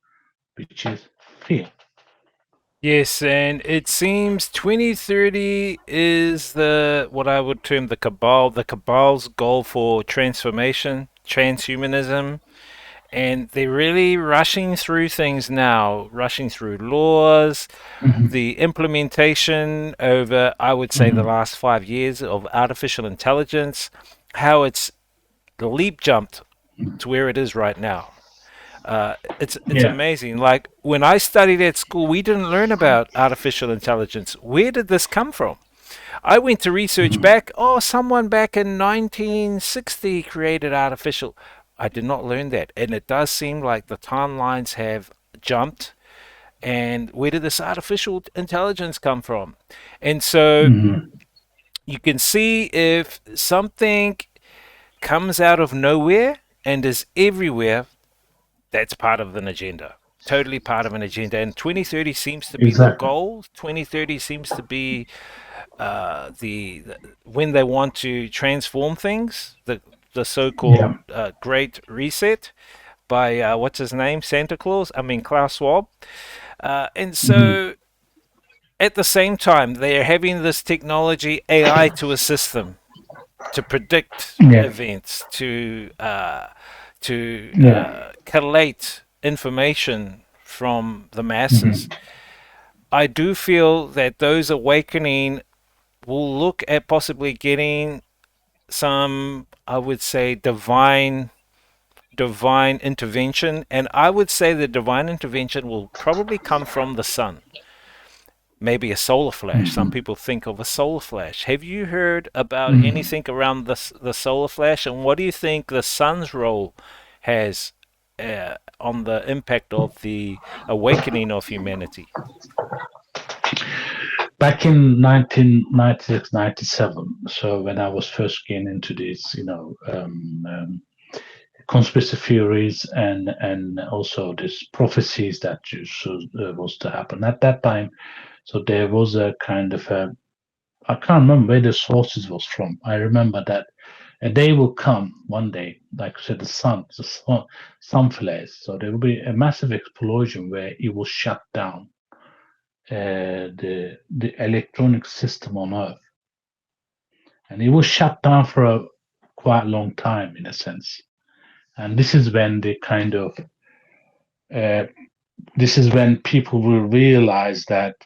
which is fear. Yes, and it seems 2030 is the what I would term the cabal's goal for transformation, transhumanism, and they're really rushing through things now, rushing through laws, Hmm. the implementation over, I would say, the Hmm. last 5 years of artificial intelligence, how it's leap jumped to where it is right now. It's Yeah. amazing. Like when I studied at school, we didn't learn about artificial intelligence. Where did this come from? I went to research Hmm. back. Oh, someone back in 1960 created artificial. I did not learn that, and it does seem like the timelines have jumped. And where did this artificial intelligence come from? And so Hmm. you can see if something comes out of nowhere and is everywhere, that's part of an agenda. Totally part of an agenda. And 2030 seems to be the Exactly. goal. 2030 seems to be the when they want to transform things, the so-called Yeah. Great Reset by what's his name, Santa Claus. I mean Klaus Schwab. And Hmm. so at the same time, they are having this technology AI to assist them to predict Yeah. events, to Yeah. collate information from the masses. Hmm. I do feel that those awakening will look at possibly getting some, I would say, divine intervention, and I would say the divine intervention will probably come from the sun. Maybe a solar flash. Some Hmm. people think of a solar flash. Have you heard about Hmm. anything around the solar flash? And what do you think the sun's role has on the impact of the awakening of humanity? Back in 1996, 97, so when I was first getting into this, conspiracy theories and also these prophecies was to happen at that time. So there was a kind of a I can't remember where the sources was from. I remember that a day will come one day, like I said, sun flares. So there will be a massive explosion where it will shut down the electronic system on Earth, and it will shut down for a quite long time, in a sense. And uh, this is when people will realize that,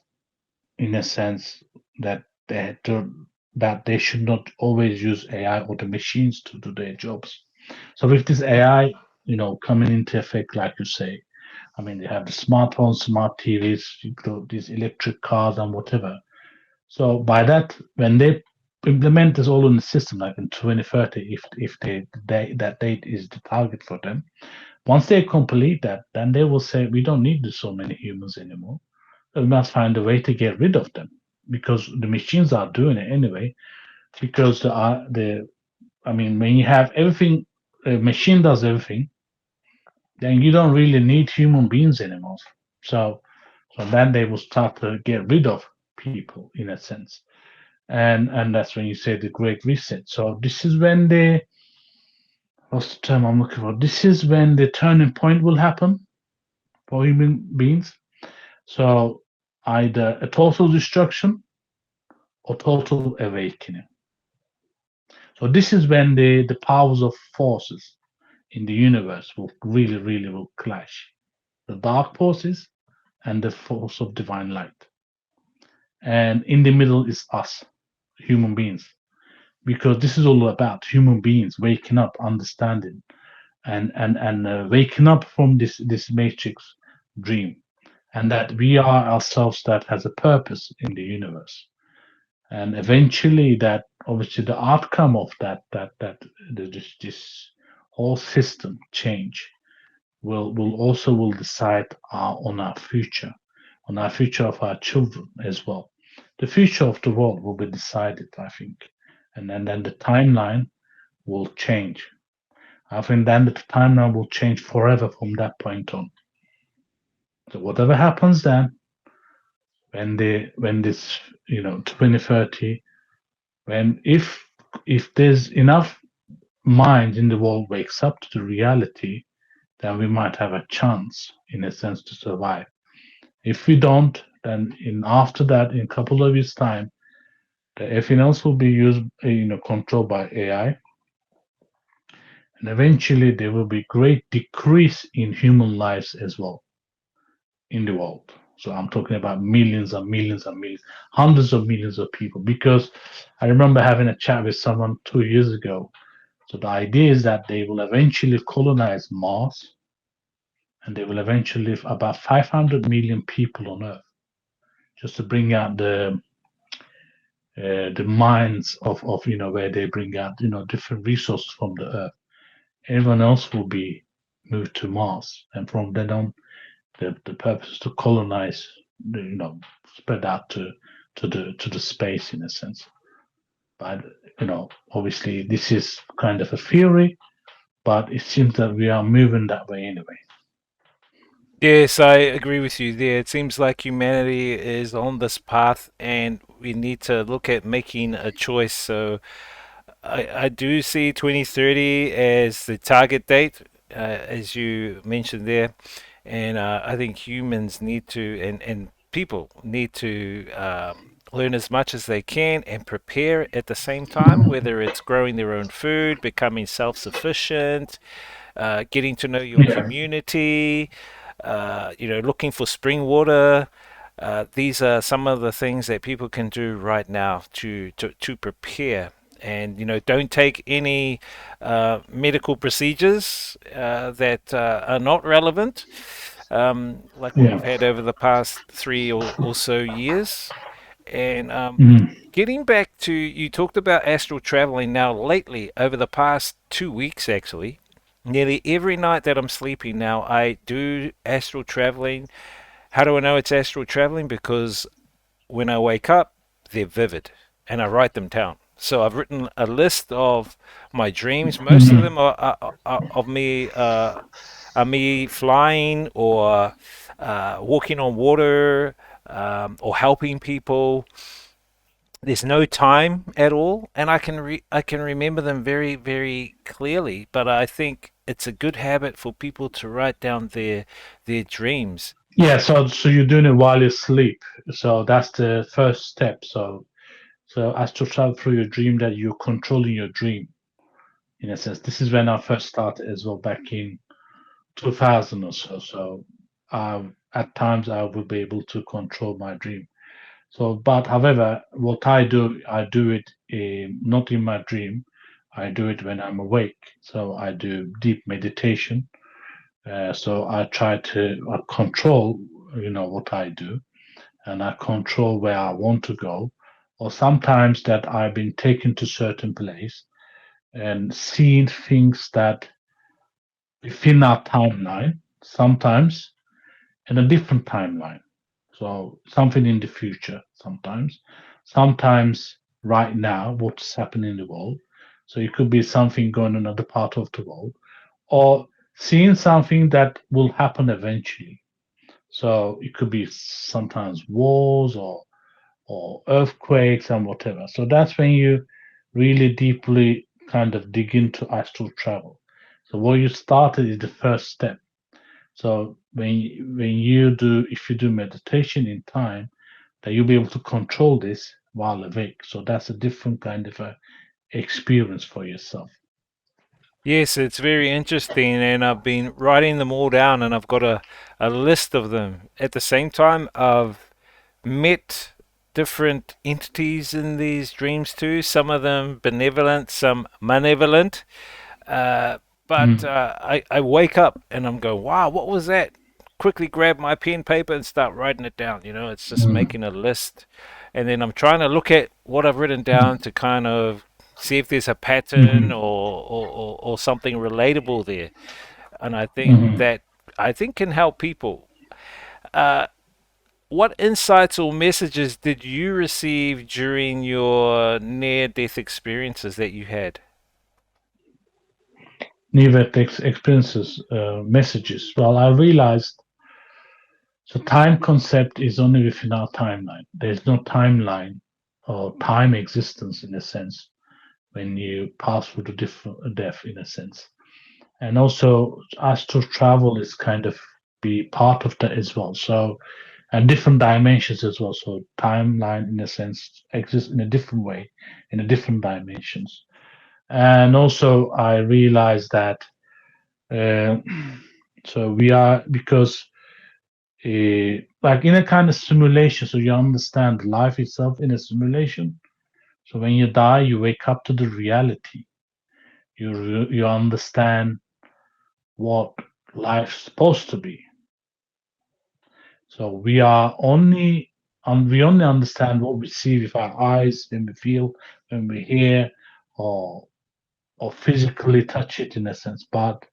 in a sense, that that they should not always use AI or the machines to do their jobs. So with this AI, coming into effect, like you say, I mean, they have the smartphones, smart TVs, these electric cars, and whatever. So by that, when they implement this all in the system, like in 2030, if that date is the target for them, once they complete that, then they will say we don't need so many humans anymore. We must find a way to get rid of them because the machines are doing it anyway. Because the I mean, when you have everything, a machine does everything, then you don't really need human beings anymore. So, so then they will start to get rid of people in a sense, and that's when you say the Great Reset. So this is when the what's the term I'm looking for? This is when the turning point will happen for human beings. So either a total destruction or total awakening. So this is when the powers of forces in the universe will really will clash. The dark forces and the force of divine light. And in the middle is us, human beings. Because this is all about human beings waking up, understanding, and waking up from this matrix dream, and that we are ourselves that has a purpose in the universe, and eventually that obviously the outcome of this whole system change will decide on our future, on our future of our children as well. The future of the world will be decided, I think, and then the timeline will change. I think then the timeline will change forever from that point on. So whatever happens then, when this 2030, when if there's enough minds in the world wakes up to the reality, then we might have a chance, in a sense, to survive. If we don't, then in after that, in a couple of years' time, everything else will be used, controlled by AI, and eventually there will be great decrease in human lives as well in the world. So I'm talking about millions and millions and millions, hundreds of millions of people. Because I remember having a chat with someone 2 years ago. So the idea is that they will eventually colonize Mars, and they will eventually live about 500 million people on Earth, just to bring out the mines of where they bring out different resources from the Earth. Everyone else will be moved to Mars, and from then on, the purpose is to colonize, spread out to the space in a sense. But obviously, this is kind of a theory, but it seems that we are moving that way anyway. Yes, I agree with you there. It seems like humanity is on this path and we need to look at making a choice. So I do see 2030 as the target date, as you mentioned there. And I think humans need to, and people need to learn as much as they can and prepare at the same time, whether it's growing their own food, becoming self sufficient, getting to know your Yeah. community, looking for spring water. These are some of the things that people can do right now to prepare. And don't take any medical procedures that are not relevant, like Yeah. we've had over the past 3 or so years. And Mhm. getting back to, you talked about astral traveling. Now, lately, over the past 2 weeks, actually, nearly every night that I'm sleeping now, I do astral traveling. How do I know it's astral traveling? Because when I wake up, they're vivid and I write them down. So I've written a list of my dreams. Most of them Mhm. are of me, are me flying or walking on water, or helping people. there's no time at all, and I can remember them very, very clearly. But I think it's a good habit for people to write down their dreams. Yeah, so you're doing it while you sleep. So that's the first step. So as to travel through your dream, that you're controlling your dream in a sense. This is when I first started as well, back in 2000 or so. So at times I will be able to control my dream. So, but however, what I do it not in my dream. I do it when I'm awake. So I do deep meditation. So I try to control, what I do, and I control where I want to go. Or sometimes that I've been taken to certain place and seen things that within our timeline, sometimes in a different timeline. So something in the future, sometimes right now, what's happening in the world. So it could be something going on in another part of the world, or seeing something that will happen eventually. So it could be sometimes wars or earthquakes and whatever. So that's when you really deeply kind of dig into astral travel. So what you started is the first step. So when you do, if you do meditation in time, that you'll be able to control this while awake. So that's a different kind of a experience for yourself. Yes, it's very interesting, and I've been writing them all down, and I've got a list of them. At the same time, I've met different entities in these dreams too. Some of them benevolent, some malevolent. Uh, but Mm, I wake up and I'm going, wow, what was that? Quickly grab my pen, paper, and start writing it down. You know, it's just mm, making a list. And then I'm trying to look at what I've written down mm, to kind of see if there's a pattern mhm, or something relatable there. And mhm. I think can help people. Uh, what insights or messages did you receive during your near death experiences that you had? Near-death experiences, messages. Well, I realized the time concept is only within our timeline. There's no timeline or time existence in a sense when you pass through the different death in a sense. And also astral travel is kind of be part of that as well. So and different dimensions as well. So timeline in a sense exists in a different way, in a different dimensions. And also I realized that uh, so we are because like in a kind of simulation, so you understand life itself in a simulation. So when you die, you wake up to the reality. You understand what life's supposed to be. So we only understand what we see with our eyes, when we feel, when we hear, or or physically touch it in a sense. But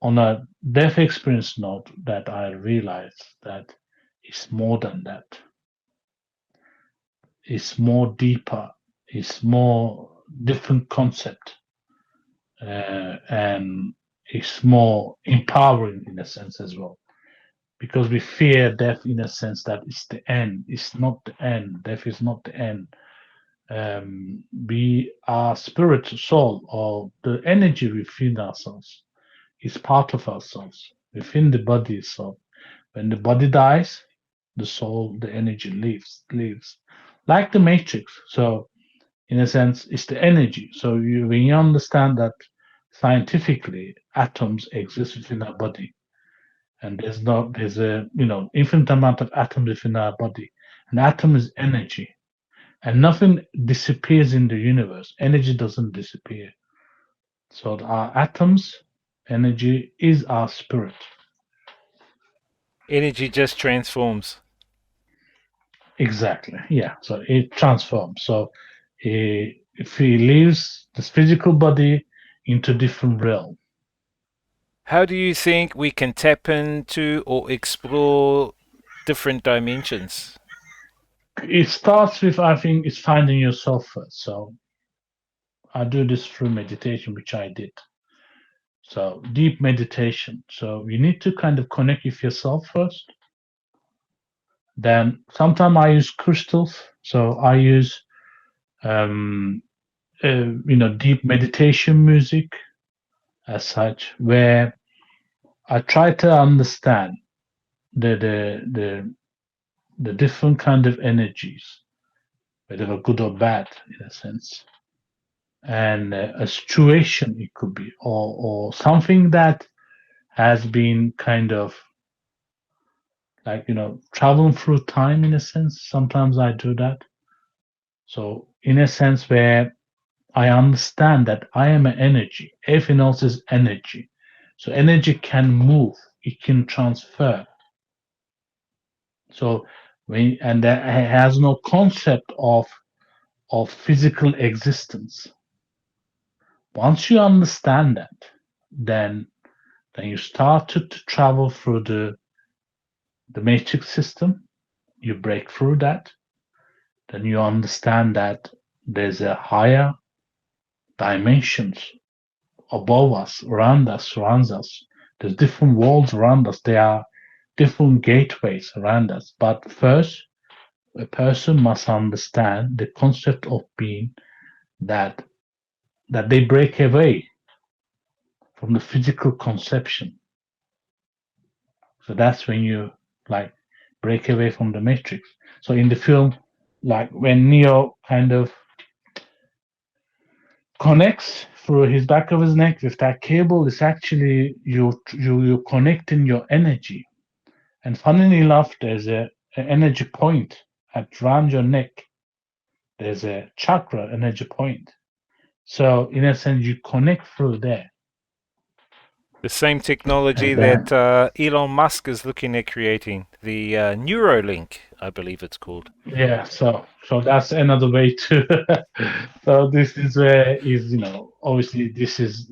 on a death experience note, that I realized that it's more than that. It's more deeper. It's more different concept, and it's more empowering in a sense as well. Because we fear death in a sense that it's the end. It's not the end. Death is not the end. We are spirit, soul, or the energy within ourselves is part of ourselves within the body itself. When the body dies, the soul, the energy leaves, like the matrix. So, in a sense, it's the energy. So, when you understand that scientifically, atoms exist within our body, and there's a infinite amount of atoms within our body. An atom is energy, and nothing disappears in the universe. Energy doesn't disappear. So our atoms, energy is our spirit. Energy just transforms. Exactly. Yeah. So it transforms. So if he leaves this physical body into different realm, How do you think we can tap into or explore different dimensions? it starts with, I think, it's finding yourself first. So I do this through meditation, which I did. So deep meditation. So you need to kind of connect with yourself first. Then sometimes I use crystals. So I use um, deep meditation music as such, where I try to understand the the the, the different kind of energies, whether they're good or bad in a sense, and a situation it could be, or something that has been kind of like traveling through time in a sense. Sometimes I do that. So in a sense where I understand that I am an energy, everything else is energy. So energy can move, it can transfer. So and that has no concept of physical existence. Once you understand that, then you start to travel through the matrix system. You break through that, then you understand that there's a higher dimensions above us, around us, surrounds us. There's different worlds around us. There are different gateways around us. But first, a person must understand the concept of being that they break away from the physical conception. So that's when you like break away from the matrix. So in the film, like when Neo kind of connects through his back of his neck with that cable, it's actually you connecting your energy. And funnily enough, there's an energy point at around your neck. There's a chakra energy point. So in a sense, you connect through there, The same technology and that then Elon Musk is looking at creating, the Neuralink, I believe it's called. yeah. So that's another way to. So this is where is obviously this is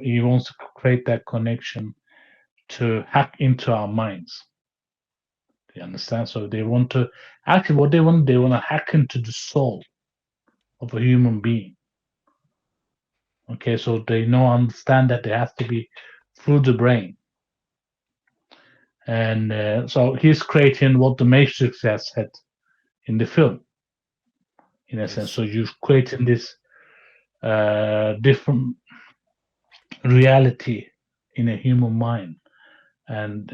he wants to create that connection to hack into our minds. You understand? So they want to actually what they want to hack into the soul of a human being. Okay, so they know understand that they have to be through the brain, and so he's creating what the Matrix has said in the film, in a sense. Yes. So you're creating this different reality in a human mind, and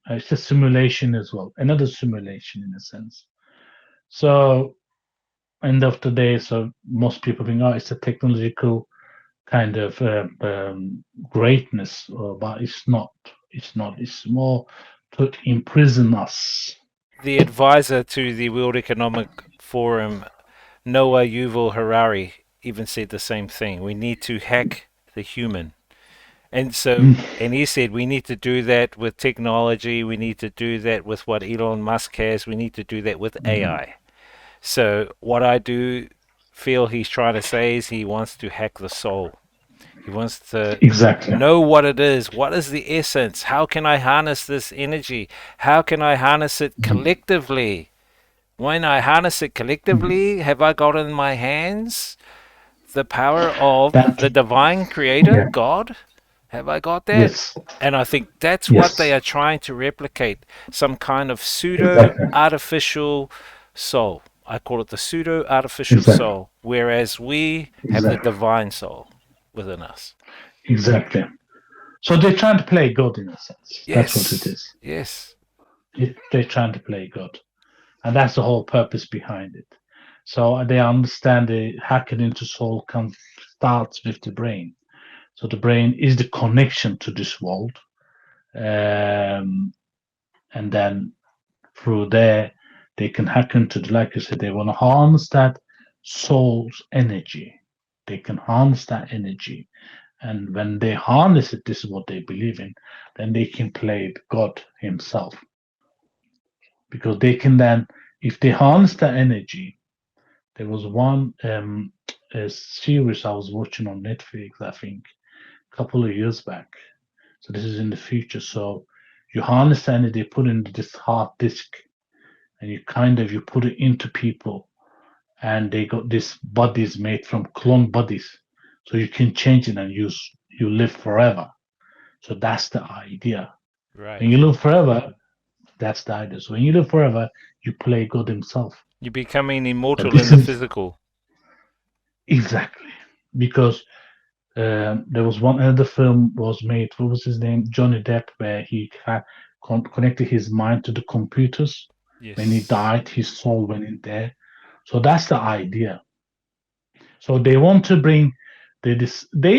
it's a simulation as well, another simulation in a sense. So end of the day, so most people think, oh, it's a technological kind of greatness, but it's not. It's not. It's more to imprison us. The advisor to the World Economic Forum, Noah Yuval Harari, even said the same thing. We need to hack the human. And so, Mm, and he said we need to do that with technology. We need to do that with what Elon Musk has. We need to do that with mm, AI. So, what I do feel he's trying to say is he wants to hack the soul. He wants to exactly. know what it is. What is the essence? How can I harness this energy? How can I harness it Mm, collectively? When I harness it mm. collectively, have I got in my hands the power of That the divine creator, yeah. God? Have I got that? Yes. And I think that's what they Yes. are trying to replicate, some kind of pseudo Exactly. artificial soul. I call it the pseudo artificial Exactly. soul, whereas we have the Exactly. divine soul within us. Exactly. So they're trying to play God in a sense. That's what it Yes, is. yes. They're trying to play God, and that's the whole purpose behind it. So they understand the hacking into soul comes starts with the brain. So the brain is the connection to this world, and then through there they can hack into the, like I said, they want to harness that soul's energy. They can harness that energy, and when they harness it, this is what they believe in. Then they can play God Himself, because they can then, if they harness that energy. There was one a series I was watching on Netflix, I think, a couple of years back. So this is in the future. So you harness the energy, put in this hard disk, and you put it into people, and they got this bodies made from clone bodies. So you can change it and you live forever. So that's the idea. When Right. you live forever, that's the idea. So when you live forever, you play God Himself. You're becoming So immortal in this the is physical. exactly, because there was one another film was made. What was his name? Johnny Depp, where he connected his mind to the computers. When he Yes. died, his soul went in there. So that's the idea. So they want to bring they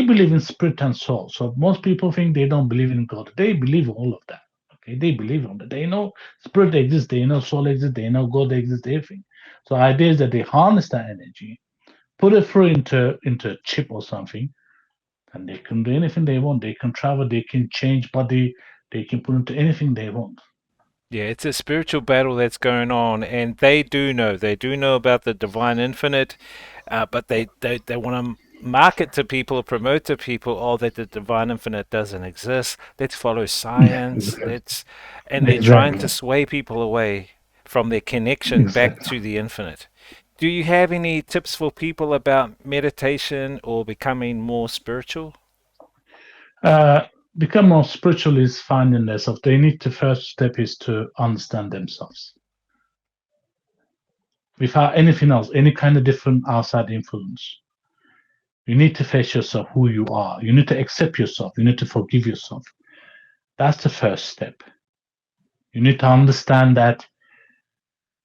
believe in spirit and soul. So most people think they don't believe in God. They believe in all of that. Okay, they believe in that. They know spirit exists. They know soul exists. They know God exists. Everything. So the idea is that they harness that energy, put it through into a chip or something, and they can do anything they want. They can travel. They can change body. They can put into anything they want. Yeah, it's a spiritual battle that's going on, and they do know. They do know about the divine infinite, but they want to market to people or promote to people, oh, that the divine infinite doesn't exist. Let's follow Yeah, science. exactly. And they're trying Exactly. to sway people away from their connection back Exactly. to the infinite. Do you have any tips for people about meditation or becoming more spiritual? Uh, Become more spiritual is finding themselves. They need to first step is to understand themselves without anything else, any kind of different outside influence. You need to face yourself who you are. You need to accept yourself. You need to forgive yourself. That's the first step. You need to understand that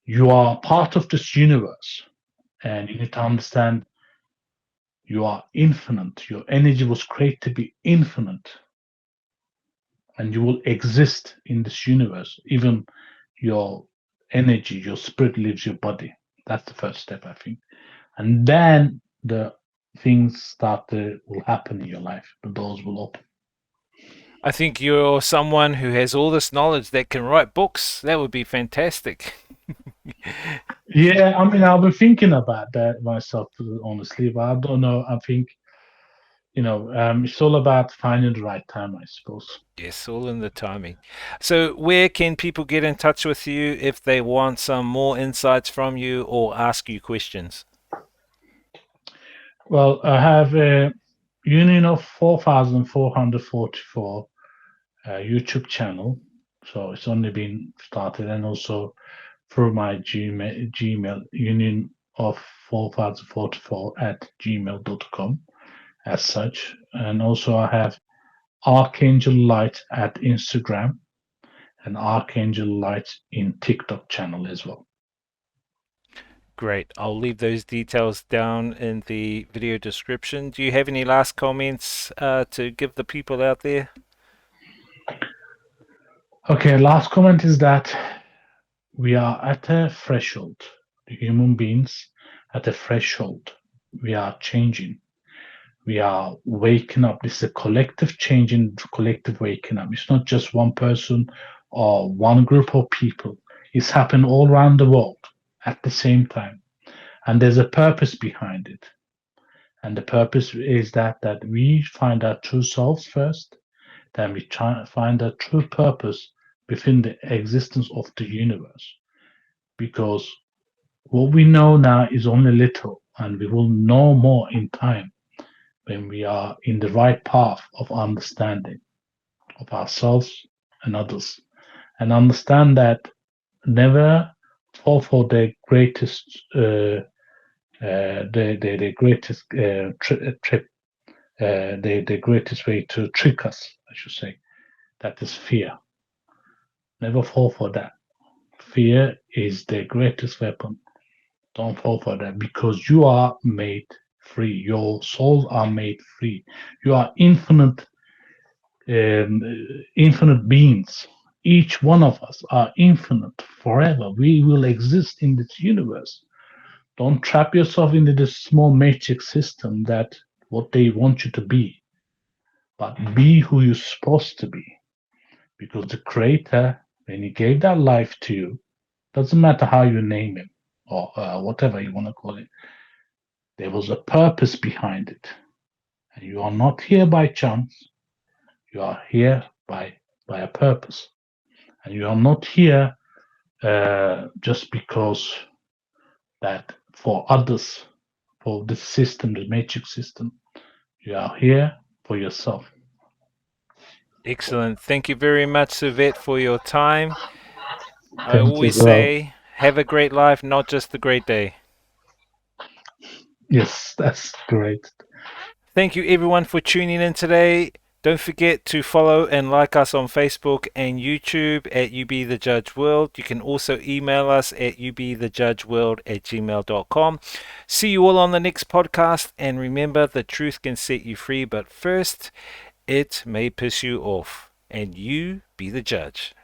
you are part of this universe, and you need to understand you are infinite. Your energy was created to be infinite, and you will exist in this universe. Even your energy, your spirit leaves your body. That's the first step, I think. And then the things start to will happen in your life. The doors will open. I think you're someone who has all this knowledge that can write books. That would be fantastic. Yeah, I mean, I've been thinking about that myself, honestly, but I don't know. I think, it's all about finding the right time, I suppose. Yes, all in the timing. So, where can people get in touch with you if they want some more insights from you or ask you questions? Well, I have a Union of 4,444 YouTube channel. So it's only been started, and also through my Gmail Union of 4,044 at gmail.com as such. And also I have Archangel Light at Instagram and Archangel Light in TikTok channel as well. Great. I'll leave those details down in the video description. Do you have any last comments to give the people out there? Okay, last comment is that we are at a threshold. The human beings at a threshold. We are changing. We are waking up. This is a collective change in collective waking up. It's not just one person or one group of people. It's happening all around the world at the same time. And there's a purpose behind it. And the purpose is that we find our true selves first, then we try to find our true purpose within the existence of the universe. Because what we know now is only little, and we will know more in time when we are in the right path of understanding of ourselves and others, and understand that never fall for the greatest, the greatest trip, the greatest way to trick us, I should say. That is fear. Never fall for that. Fear is the greatest weapon. Don't fall for that because you are made free. Your souls are made free. You are infinite beings. Each one of us are infinite forever. We will exist in this universe. Don't trap yourself into this small matrix system that what they want you to be, but be who you're supposed to be. Because the creator, when he gave that life to you, doesn't matter how you name him or whatever you want to call it, there was a purpose behind it. And you are not here by chance. You are here by a purpose. And you are not here just because that for others, for the system, the matrix system. You are here for yourself. Excellent. Thank you very much, Suvet, for your time. I Thank you always as well. say, have a great life, not just a great day. Yes, that's great. Thank you everyone for tuning in today. Don't forget to follow and like us on Facebook and YouTube at You Be The Judge World. You can also email us at youbethejudgeworld@gmail.com. See you all on the next podcast, and remember, the truth can set you free, but first, it may piss you off, and you be the judge.